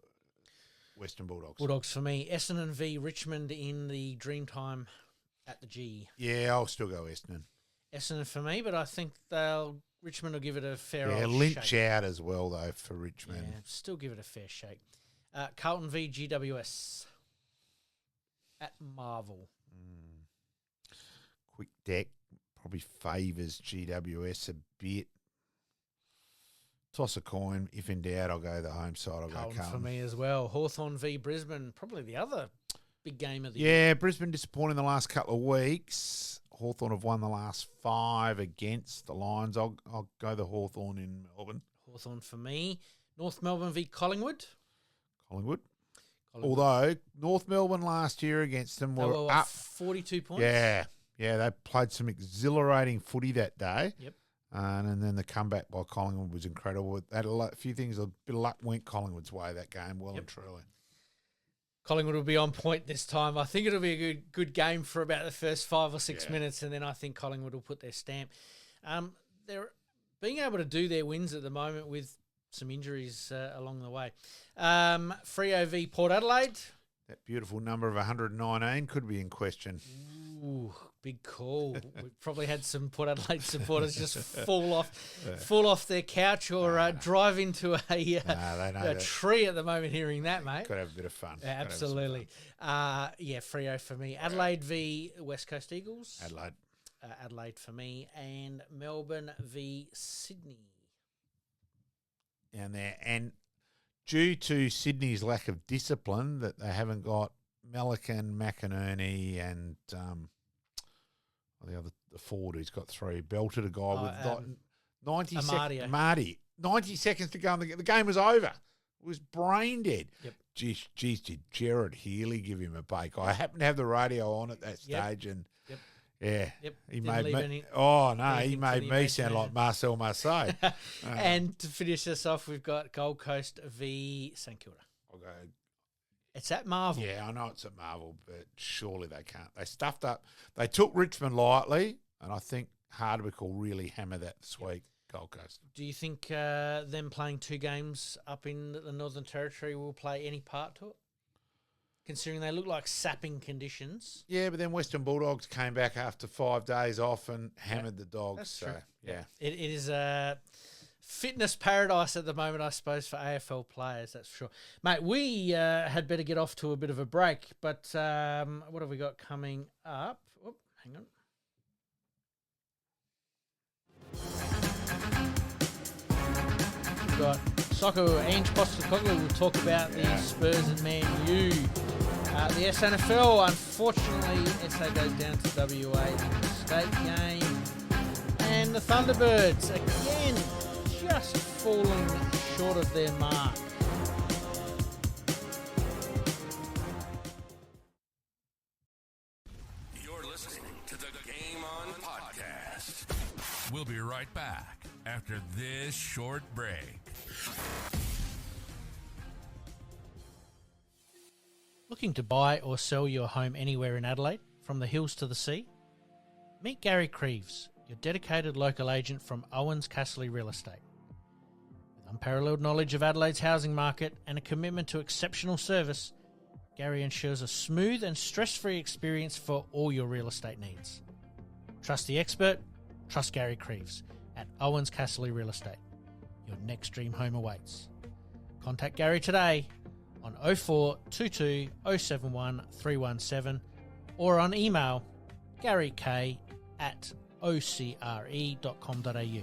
Western Bulldogs. Bulldogs for me. Essendon v Richmond in the Dreamtime at the G. Yeah, I'll still go Essendon. Essendon for me, but I think Richmond will give it a fair old Lynch shake. Out as well, though, for Richmond. Yeah, still give it a fair shake. Carlton v GWS at Marvel. Quick deck. Probably favours GWS a bit. Toss a coin. If in doubt, I'll go the home side. I'll go Carlton. For me as well. Hawthorn v Brisbane. Probably the other big game of the year. Yeah, Brisbane disappointing the last couple of weeks. Hawthorn have won the last 5 against the Lions. I'll go the Hawthorn in Melbourne. Hawthorn for me. North Melbourne v Collingwood. Collingwood. Although North Melbourne last year against them were up 42 points. Yeah, they played some exhilarating footy that day. Yep. And then the comeback by Collingwood was incredible. They had a few things, a bit of luck went Collingwood's way that game, well and truly. Collingwood will be on point this time. I think it'll be a good game for about the first 5 or 6 minutes, and then I think Collingwood will put their stamp. They're being able to do their wins at the moment with some injuries along the way. Freo v Port Adelaide. That beautiful number of 119 could be in question. Ooh, big call. We've probably had some Port Adelaide supporters just fall off their couch or drive into a tree at the moment hearing that, mate. Got to have a bit of fun. Absolutely. Freo for me. Adelaide v West Coast Eagles. Adelaide for me. And Melbourne v Sydney. Down there. And due to Sydney's lack of discipline, that they haven't got Melican, McInerney, and the forward who's got 3, belted a guy with 90 seconds. Marty. 90 seconds to go, and the game was over. It was brain dead. Yep. Geez, did Gerard Healy give him a bake? I happened to have the radio on at that stage, and he made me. He made me sound like Marcel Marseille. And to finish us off, we've got Gold Coast v St Kilda. I'll go. It's at Marvel. Yeah, I know it's at Marvel, but surely they can't. They stuffed up. They took Richmond lightly, and I think Hardwick will really hammer that this week, Gold Coast. Do you think them playing 2 games up in the Northern Territory will play any part to it? Considering they look like sapping conditions. Yeah, but then Western Bulldogs came back after 5 days off and hammered the Dogs. That's so, true. yeah. It is a fitness paradise at the moment, I suppose, for AFL players, that's for sure. Mate, we had better get off to a bit of a break, but what have we got coming up? Oh, hang on. We've got soccer. Ange Postecoglou will talk about the Spurs and Man U. The SANFL, unfortunately, SA goes down to WA in the state game. And the Thunderbirds, again, just falling short of their mark. You're listening to the Game On Podcast. We'll be right back after this short break. Looking to buy or sell your home anywhere in Adelaide, from the hills to the sea? Meet Gary KRIEVS, your dedicated local agent from OUWENS CASSERLY Real Estate. With unparalleled knowledge of Adelaide's housing market and a commitment to exceptional service, Gary ensures a smooth and stress-free experience for all your real estate needs. Trust the expert, trust Gary KRIEVS at OUWENS CASSERLY Real Estate. Your next dream home awaits. Contact Gary today on 0422 071 317 or on email garyk@ocre.com.au.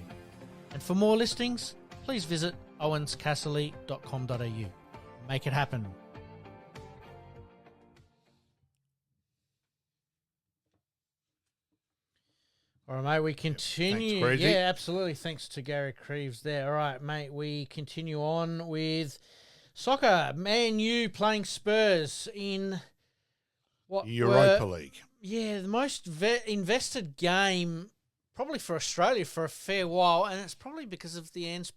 And for more listings, please visit owenscasserly.com.au. Make it happen. All right, mate, we continue. Thanks, yeah, absolutely. Thanks to Gary KRIEVS there. All right, mate, we continue on with soccer. Man U playing Spurs in what Europa League. Yeah, the most invested game probably for Australia for a fair while, and it's probably because of the Ange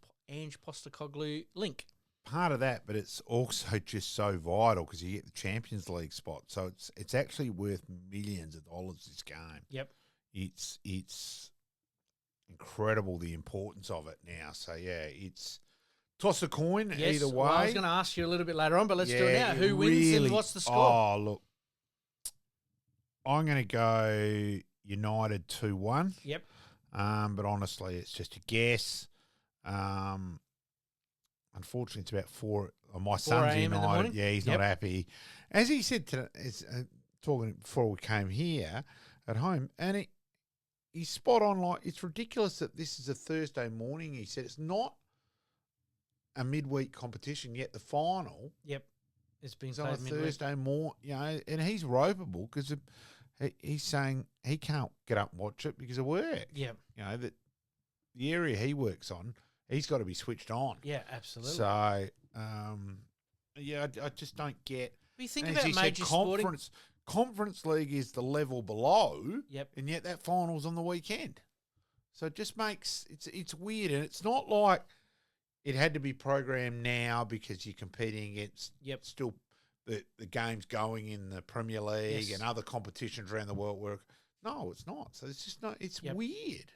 Postecoglou link. Part of that, but it's also just so vital because you get the Champions League spot. So it's actually worth millions of dollars this game. Yep. It's incredible the importance of it now. So, yeah, it's toss a coin either way. Well, I was going to ask you a little bit later on, but let's do it now. Who wins and what's the score? Oh, look, I'm going to go United 2-1. Yep. But honestly, it's just a guess. Unfortunately, it's about 4. My son's United. Yeah, he's not happy. As he said today, talking before we came here at home, and he's spot on. Like, it's ridiculous that this is a Thursday morning. He said it's not a midweek competition yet. The final, it's been on a played midweek. Thursday morning. You know, and he's ropeable because he's saying he can't get up and watch it because of work. Yeah, you know that the area he works on, he's got to be switched on. Yeah, absolutely. So, I just don't get. But you think about major sporting. Conference League is the level below, and yet that final's on the weekend. So it just makes it's weird, and it's not like it had to be programmed now because you're competing against still the games going in the Premier League and other competitions around the world. No, it's not. So it's just not. It's weird.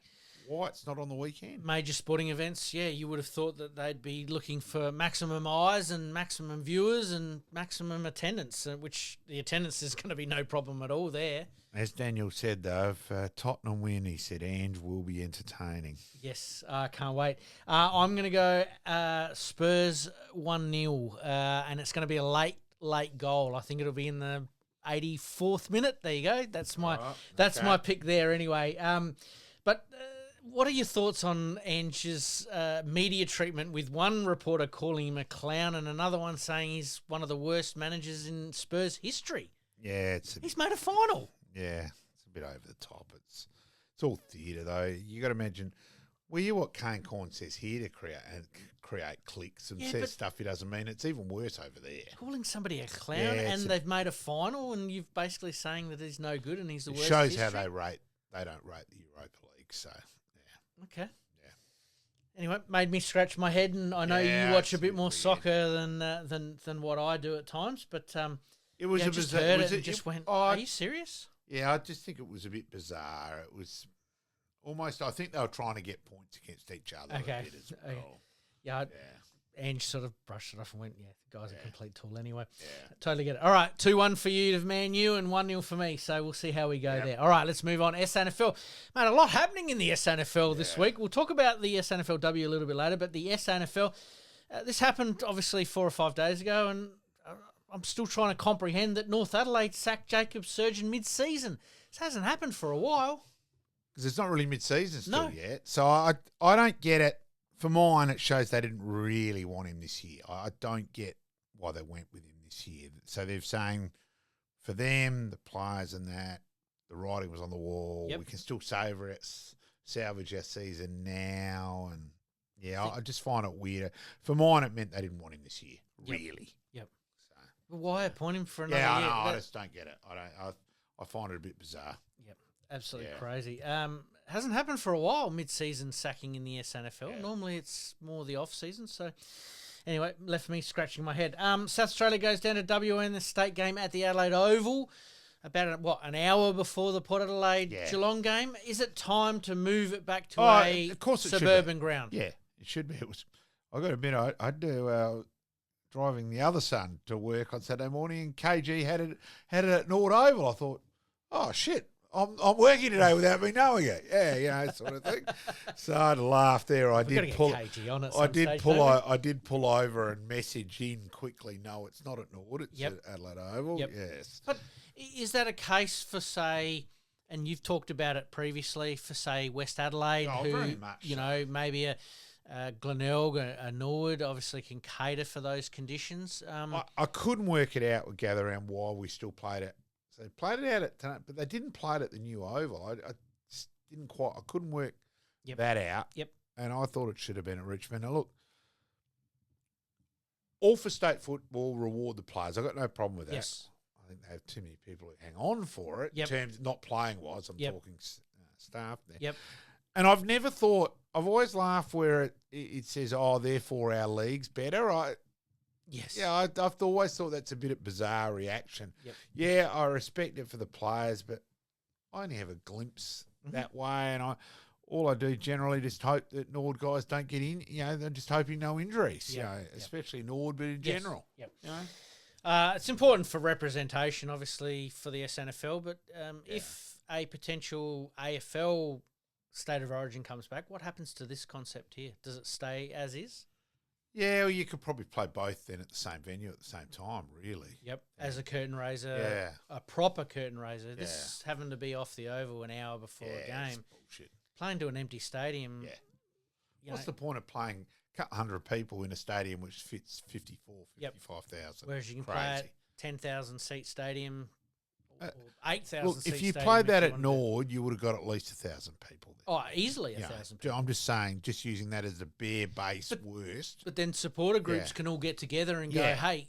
Why it's not on the weekend? Major sporting events, you would have thought that they'd be looking for maximum eyes and maximum viewers and maximum attendance, which the attendance is going to be no problem at all there. As Daniel said, though, if Tottenham win, he said, Ange will be entertaining. Yes, I can't wait. I'm going to go Spurs 1-0, and it's going to be a late goal. I think it'll be in the 84th minute. There you go. That's my my pick there anyway. But what are your thoughts on Ange's media treatment, with one reporter calling him a clown and another one saying he's one of the worst managers in Spurs history? Yeah, he's made a final. Yeah, it's a bit over the top. It's all theatre though. You got to imagine. Well, you what Kane Corn says here to create clicks and says stuff he doesn't mean. It's even worse over there. Calling somebody a clown and they've made a final, and you've basically saying that he's no good and he's the worst. Shows how they rate. They don't rate the Europa League. So okay. Anyway, made me scratch my head, and I know you watch a bit more soccer than what I do at times, but it was I just heard it and just went, are you serious? Yeah, I just think it was a bit bizarre. It was almost, I think they were trying to get points against each other a bit as well. Okay. Yeah, Ange sort of brushed it off and went, the guy's a complete tool anyway. Yeah. Totally get it. All right, 2-1 for you to Man U and 1-0 for me, so we'll see how we go there. All right, let's move on. SANFL. Mate, a lot happening in the SANFL this week. We'll talk about the SANFLW a little bit later, but the SANFL, this happened obviously 4 or 5 days ago, and I'm still trying to comprehend that North Adelaide sacked Jacob Surgeon mid-season. This hasn't happened for a while. Because it's not really mid-season still yet. So I don't get it. For mine, it shows they didn't really want him this year. I don't get why they went with him this year. So they're saying for them, the players and that, the writing was on the wall. Yep. We can still salvage our season now. And, I just find it weird. For mine, it meant they didn't want him this year, really. Yep. So. Why appoint him for another year? I just don't get it. I find it a bit bizarre. Yep. Absolutely crazy. Hasn't happened for a while, mid-season sacking in the SANFL. Yeah. Normally it's more the off-season. So, anyway, left me scratching my head. South Australia goes down to WN, the state game at the Adelaide Oval. About, an hour before the Port Adelaide-Geelong game. Is it time to move it back to a suburban ground? Yeah, it should be. I got to admit, I do driving the other son to work on Saturday morning, and KG had it at Nord Oval. I thought, oh, shit. I'm working today without me knowing it. Yeah, sort of thing. So I had a laugh there. I did pull over and message in quickly. No, it's not at Nord. It's at Adelaide Oval. Yep. Yes. But is that a case for, say, and you've talked about it previously, for, say, West Adelaide, who, very much maybe a Glenelg, a Norwood, obviously can cater for those conditions? I couldn't work it out with Gather Round why we still played it. They played it out at tonight, but they didn't play it at the new Oval. I just didn't quite. I couldn't work that out. Yep. And I thought it should have been at Richmond. Now look, all for state football reward the players. I got no problem with that. Yes. I think they have too many people who hang on for it. Yep. In terms not playing wise. I'm talking staff there. Yep. And I've never thought. I've always laughed where it says, therefore our league's better. Yes. Yeah, I've always thought that's a bit of bizarre reaction. Yep. Yeah, I respect it for the players, but I only have a glimpse that way, and all I do generally just hope that Nord guys don't get in. They're just hoping no injuries. Especially Nord, but in general. Yep. It's important for representation, obviously, for the SANFL. But if a potential AFL state of origin comes back, what happens to this concept here? Does it stay as is? Yeah, well, you could probably play both then at the same venue at the same time, really. Yep, as a curtain raiser, a proper curtain raiser. This having to be off the Oval an hour before a game. Bullshit. Playing to an empty stadium. Yeah. What's the point of playing a couple hundred people in a stadium which fits 55,000? Whereas you can play at 10,000 seat stadium, or 8,000 look, seat if you stadium played that at Nord, you would have got at least 1,000 people there. Oh, easily 1,000 people. I'm just saying, just using that as the bare base worst. But then supporter groups can all get together and go, hey,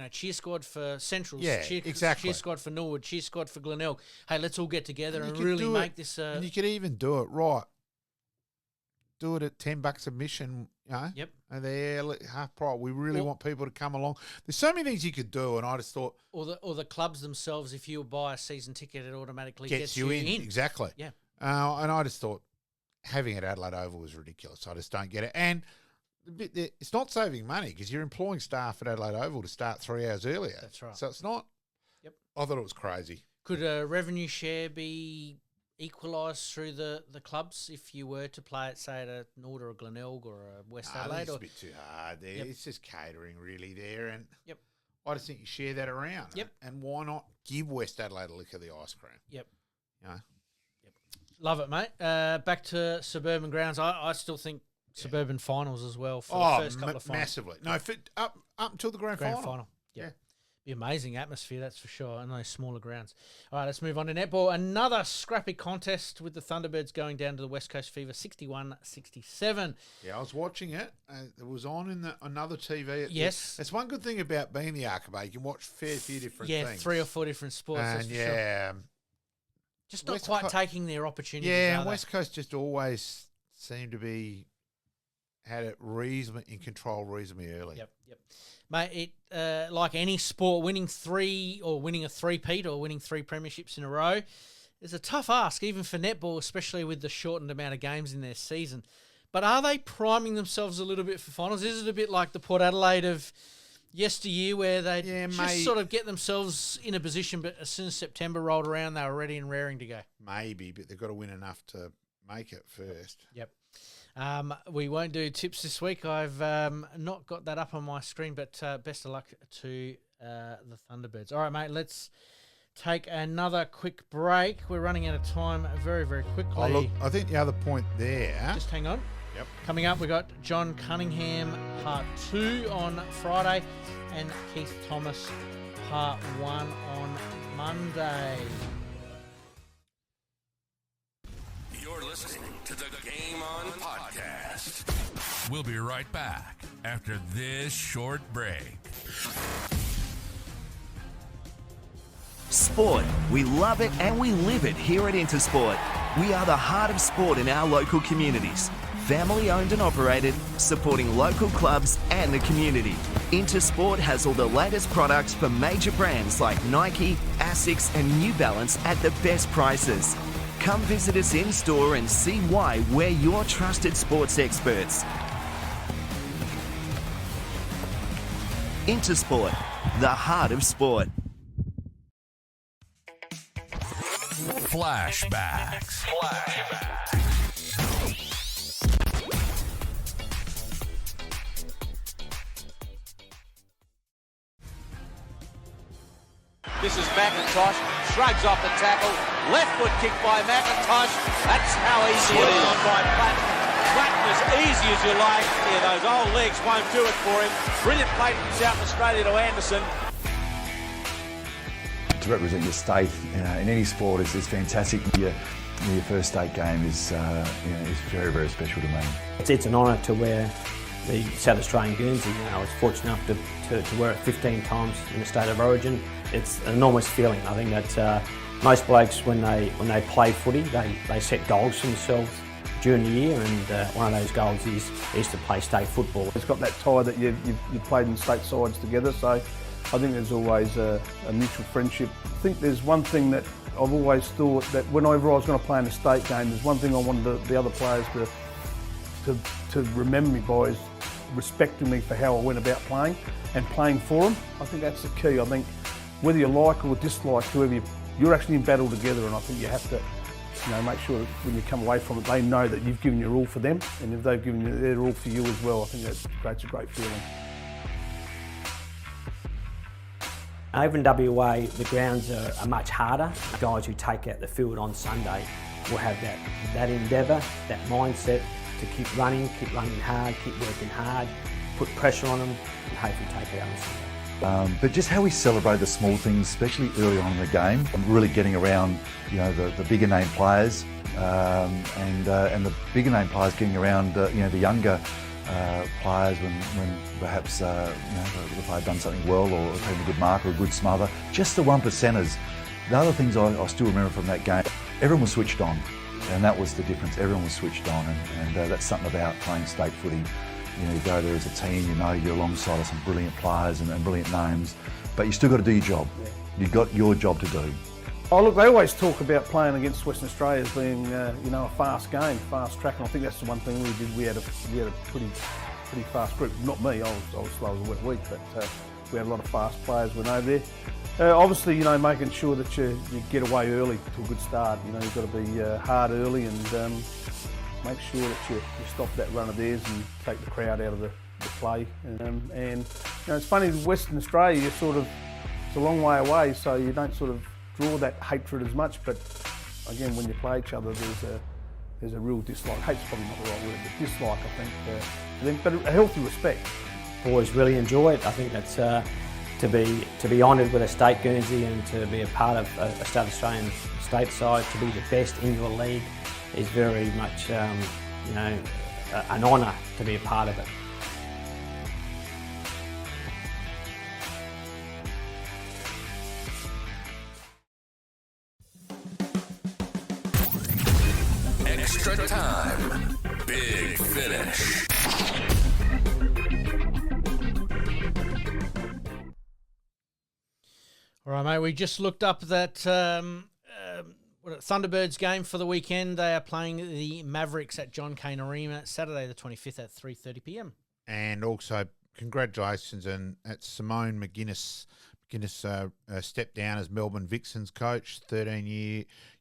cheer squad for Centrals, cheer squad for Norwood, cheer squad for Glenelg. Hey, let's all get together and really make this. And you could even do it right. Do it at $10 admission, Yep. And they're half price. We really want people to come along. There's so many things you could do, and I just thought, or the clubs themselves. If you buy a season ticket, it automatically gets you in. Exactly. Yeah. And I just thought having it at Adelaide Oval was ridiculous. I just don't get it. And it's not saving money because you're employing staff at Adelaide Oval to start 3 hours earlier. That's right. So it's not. Yep. I thought it was crazy. Could a revenue share be equalised through the clubs if you were to play it, say, at a Nord or a Glenelg or a West Adelaide? It's a bit too hard there. It's just catering really there. And I just think you share that around. Yep. And why not give West Adelaide a lick of the ice cream? Yep. Yep. Love it, mate. Back to suburban grounds. I still think suburban finals as well for the first couple of finals. Massively. No, up until the grand final. Yeah. Be amazing atmosphere, that's for sure, and those smaller grounds. All right, let's move on to netball. Another scrappy contest with the Thunderbirds going down to the West Coast Fever, 61-67. Yeah, I was watching it. It was on in another TV. Yes. That's one good thing about being the Archibald. You can watch a fair few different things. Yeah, 3 or 4 different sports, and that's for sure. Just not quite taking their opportunities, and West Coast just always seem to be had it reasonably in control reasonably early. Yep. Mate, it like any sport, winning a three-peat or winning 3 premierships in a row is a tough ask, even for netball, especially with the shortened amount of games in their season. But are they priming themselves a little bit for finals? Is it a bit like the Port Adelaide of yesteryear where they just sort of get themselves in a position, but as soon as September rolled around, they were ready and raring to go? Maybe, but they've got to win enough to make it first. Yep. We won't do tips this week. I've not got that up on my screen, but best of luck to the Thunderbirds. All right, mate, let's take another quick break. We're running out of time very, very quickly. Oh, look, I think the other point there... Just hang on. Yep. Coming up, we got John Cunningham Part 2 on Friday and Keith Thomas Part 1 on Monday. You're listening to the Game On Podcast. We'll be right back after this short break. Sport. We love it and we live it here at INTERSPORT. We are the heart of sport in our local communities. Family owned and operated, supporting local clubs and the community. INTERSPORT has all the latest products for major brands like Nike, ASICS and New Balance at the best prices. Come visit us in store and see why we're your trusted sports experts. INTERSPORT, the heart of sport. Flashbacks. This is McIntosh, shrugs off the tackle, left foot kick by McIntosh. That's how easy it is by Platten. Platten as easy as you like. Yeah, those old legs won't do it for him. Brilliant play from South Australia to Anderson. To represent your state in any sport is fantastic. Your first state game is very, very special to me. It's an honour to wear the South Australian Guernsey. I was fortunate enough to wear it 15 times in the state of origin. It's an enormous feeling. I think that most blokes, when they play footy, they set goals for themselves during the year, and one of those goals is to play state football. It's got that tie that you played in state sides together, so I think there's always a mutual friendship. I think there's one thing that I've always thought, that whenever I was going to play in a state game, there's one thing I wanted the other players to remember me by, is respecting me for how I went about playing and playing for them. I think that's the key. I think whether you like or dislike whoever you're actually in battle together, and I think you have to make sure that when you come away from it, they know that you've given your all for them, and if they've given their all for you as well, I think that creates a great feeling. Over in WA, the grounds are much harder. Guys who take out the field on Sunday will have that endeavour, that mindset to keep running hard, keep working hard, put pressure on them, and hopefully take it out on Sunday. But just how we celebrate the small things, especially early on in the game, and really getting around, the bigger name players, and the bigger name players getting around, the younger players when perhaps the player done something well, or taken a good mark or a good smother. Just the 1%ers. The other things I still remember from that game, everyone was switched on, and that was the difference. Everyone was switched on, and that's something about playing state footy. You go there as a team, you're alongside of some brilliant players and brilliant names, but you still got to do your job. You've got your job to do. Oh look, they always talk about playing against Western Australia as being a fast game, fast track, and I think that's the one thing we did. We had a pretty fast group. Not me, I was slow as a wet week, but we had a lot of fast players went over there. Obviously, making sure that you get away early to a good start. You've got to be hard early and make sure that you stop that run of theirs and take the crowd out of the play. And it's funny, Western Australia, it's a long way away, so you don't sort of draw that hatred as much. But again, when you play each other, there's a real dislike. Hate's probably not the right word, but dislike, I think, but a healthy respect. Boys really enjoy it. I think that's to be honoured with a state Guernsey and to be a part of a South Australian state side, to be the best in your league, is very much an honour to be a part of it. Extra time. Big finish. All right, mate. We just looked up that Thunderbirds game for the weekend. They are playing the Mavericks at John Cain Arena Saturday the 25th at 3:30 p.m. And also, congratulations and at Simone McGuinness. McGuinness stepped down as Melbourne Vixens coach, 13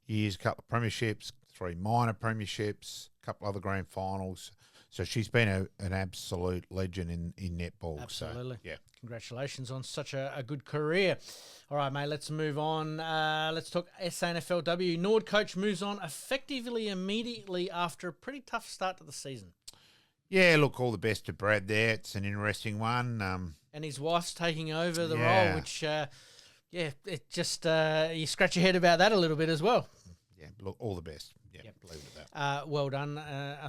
years, a couple of premierships, 3 minor premierships, a couple other grand finals. So she's been an absolute legend in netball. Absolutely. So, yeah. Congratulations on such a good career. All right, mate, let's move on. Let's talk SANFLW. Nord coach moves on effectively immediately after a pretty tough start to the season. Yeah, look, all the best to Brad there. It's an interesting one. And his wife's taking over the role, which, it just, you scratch your head about that a little bit as well. Yeah, look, all the best. Yeah, yep. Leave it at that. Well done.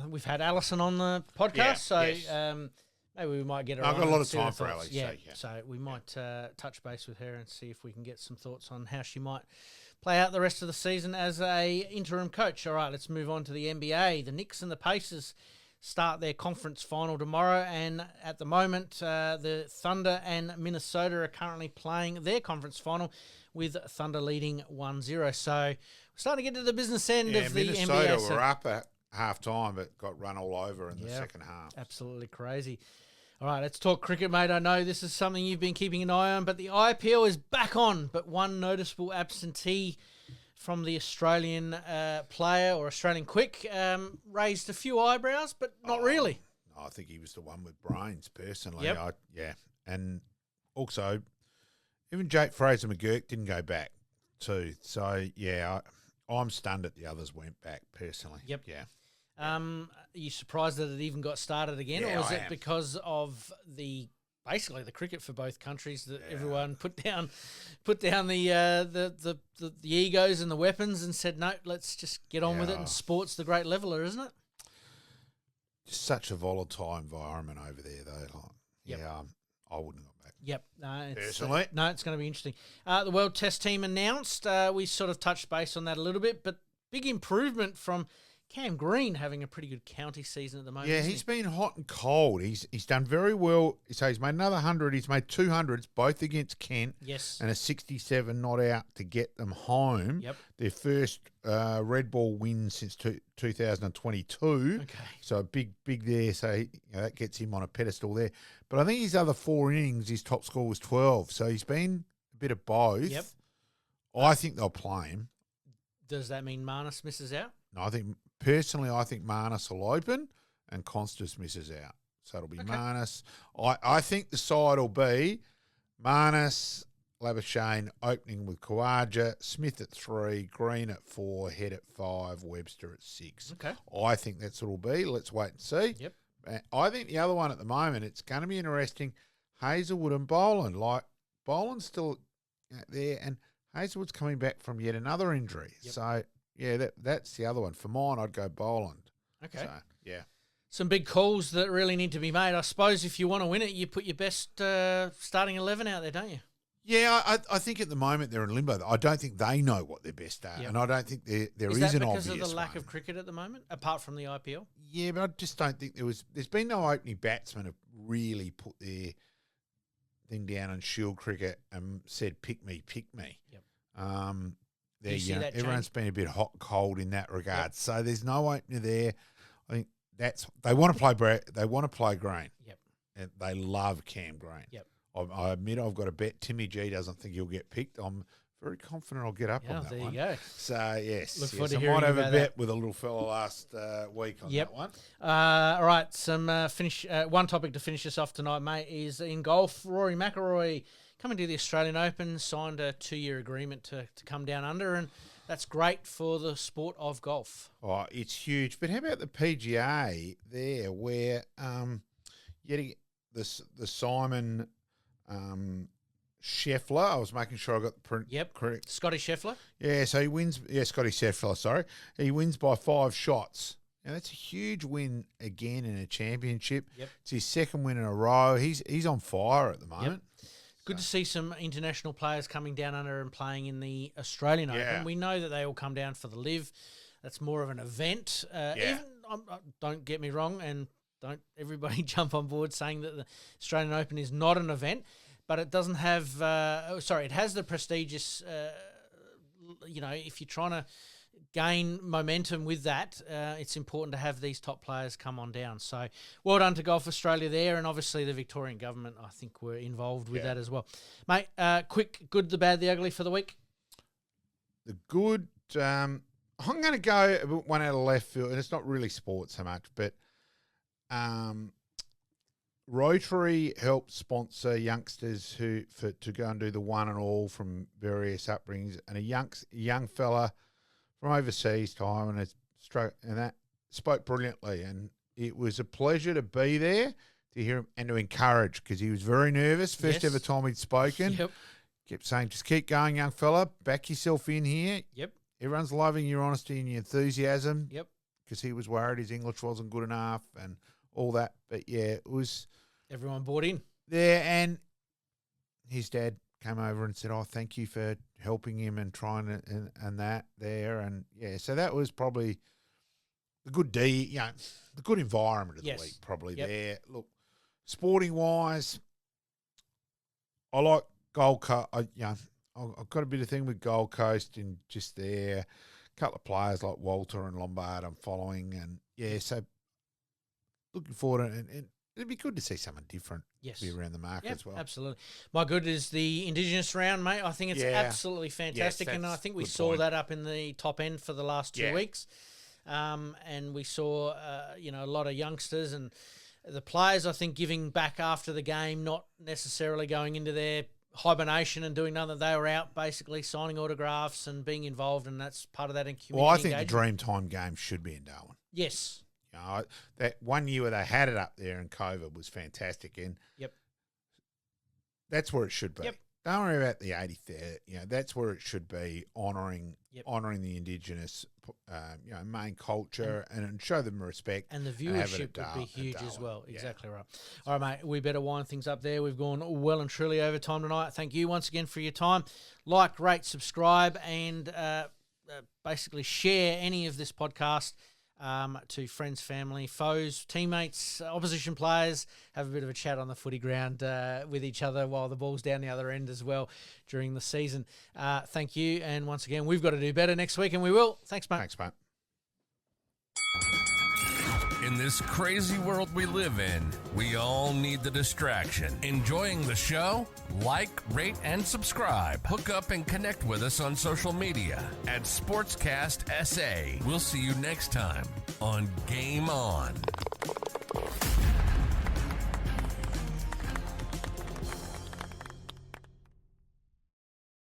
We've had Alison on the podcast, maybe we might get her on. I've got a lot of see time her for thoughts. Alice. Yeah, so we might touch base with her and see if we can get some thoughts on how she might play out the rest of the season as a interim coach. All right, let's move on to the NBA. The Knicks and the Pacers start their conference final tomorrow, and at the moment, the Thunder and Minnesota are currently playing their conference final with Thunder leading 1-0. So we're starting to get to the business end of the NBA. Minnesota were up at half-time but got run all over in the second half. Absolutely crazy. All right, let's talk cricket, mate. I know this is something you've been keeping an eye on, but the IPL is back on, but one noticeable absentee from the Australian player or Australian quick raised a few eyebrows, but not really. No, I think he was the one with brains, personally. Yep. And also, even Jake Fraser-McGurk didn't go back too. So, I'm stunned that the others went back, personally. Yep. Yeah. Are you surprised that it even got started again, or is it because of basically the cricket for both countries that everyone put down the egos and the weapons and said, no, let's just get on with it, and sport's the great leveler, isn't it? Just such a volatile environment over there, though. I wouldn't go back. Yep. No, personally. It's going to be interesting. The World Test team announced. We sort of touched base on that a little bit, but big improvement from Cam Green having a pretty good county season at the moment. Yeah, he's been hot and cold. He's done very well. So he's made another 100. He's made 200s, both against Kent. Yes. And a 67 not out to get them home. Yep. Their first red ball win since 2022. Okay. So big there. So that gets him on a pedestal there. But I think his other 4 innings, his top score was 12. So he's been a bit of both. Yep. I think they'll play him. Does that mean Marnus misses out? No, I think Marnus will open and Constas misses out. So it'll be Marnus. I think the side will be Marnus, Labuschagne opening with Khawaja, Smith at 3, Green at 4, Head at 5, Webster at 6. Okay. I think that's what it'll be. Let's wait and see. Yep. I think the other one at the moment, it's going to be interesting, Hazelwood and Boland. Like, Boland's still there and Hazelwood's coming back from yet another injury. Yep. So, yeah, that's the other one. For mine, I'd go Boland. Okay. So, yeah. Some big calls that really need to be made. I suppose if you want to win it, you put your best starting 11 out there, don't you? Yeah, I think at the moment they're in limbo. I don't think they know what their best are, and I don't think there is that an because obvious of the lack one. of cricket at the moment, apart from the IPL? Yeah, but I just don't think there's been no opening batsmen have really put their thing down on Shield cricket and said, pick me. Yep. Everyone's been a bit hot and cold in that regard. Yep. So there's no opener there. I think they want to play They want to play Green. Yep. And they love Cam Green. Yep. I admit I've got a bet. Timmy G doesn't think he'll get picked. I'm very confident I'll get up on that there one. You go. So, yes. Look forward I to hearing might have a about bet that. with a little fella last week on that one. All right, one topic to finish us off tonight, mate, is in golf. Rory McIlroy coming to the Australian Open, signed a 2-year agreement to come down under, and that's great for the sport of golf. Oh, it's huge. But how about the PGA there where the Simon Scheffler, I was making sure I got the print correct. Scotty Scheffler? Yeah, so he wins. Yeah, Scotty Scheffler, sorry. He wins by 5 shots. Now, that's a huge win again in a championship. Yep. It's his second win in a row. He's on fire at the moment. Yep. Good to see some international players coming down under and playing in the Australian Open. We know that they all come down for the Live. That's more of an event. Don't get me wrong, and don't everybody jump on board saying that the Australian Open is not an event, but it doesn't have. It has the prestigious. If you're trying to gain momentum with that, it's important to have these top players come on down. So well done to Golf Australia there, and obviously the Victorian government, I think, were involved with that as well. Mate, quick good, the bad, the ugly for the week. The good, I'm going to go one out of left field, and it's not really sports so much, but Rotary helped sponsor youngsters to go and do the one and all from various upbringings, and a young fella from overseas, Taiwan, and that spoke brilliantly, and it was a pleasure to be there to hear him and to encourage, because he was very nervous. First ever time he'd spoken. Yep. Kept saying, just keep going, young fella. Back yourself in here. Yep. Everyone's loving your honesty and your enthusiasm. Yep. Because he was worried his English wasn't good enough and all that. But, yeah, it was... Everyone bought in. Yeah, and his dad came over and said, thank you for helping him and trying to, and that there. And, yeah, so that was probably the good the good environment of the week probably there. Look, sporting-wise, I like Gold Coast. I've got a bit of thing with Gold Coast and just there. A couple of players like Walter and Lombard I'm following. And, yeah, so looking forward and it'd be good to see someone different be around the market as well. Absolutely. My good is the Indigenous round, mate. I think it's absolutely fantastic, and I think we saw that up in the top end for the last 2 weeks. And we saw, a lot of youngsters and the players, I think, giving back after the game, not necessarily going into their hibernation and doing nothing. They were out basically signing autographs and being involved, and that's part of that in community Well, I think engagement. the Dreamtime game should be in Darwin. Yes. That 1 year where they had it up there in COVID was fantastic, and that's where it should be. Yep. Don't worry about the 83rd. That's where it should be, honouring the Indigenous, main culture and show them respect. And the viewership would be huge as well. Yeah. Exactly right. All right, mate, we better wind things up there. We've gone well and truly over time tonight. Thank you once again for your time. Like, rate, subscribe, and basically share any of this podcast to friends, family, foes, teammates, opposition players. Have a bit of a chat on the footy ground with each other while the ball's down the other end as well during the season. Thank you. And once again, we've got to do better next week, and we will. Thanks, mate. Thanks, mate. In this crazy world we live in, we all need the distraction. Enjoying the show? Like, rate, and subscribe. Hook up and connect with us on social media at Sportscast SA. We'll see you next time on Game On.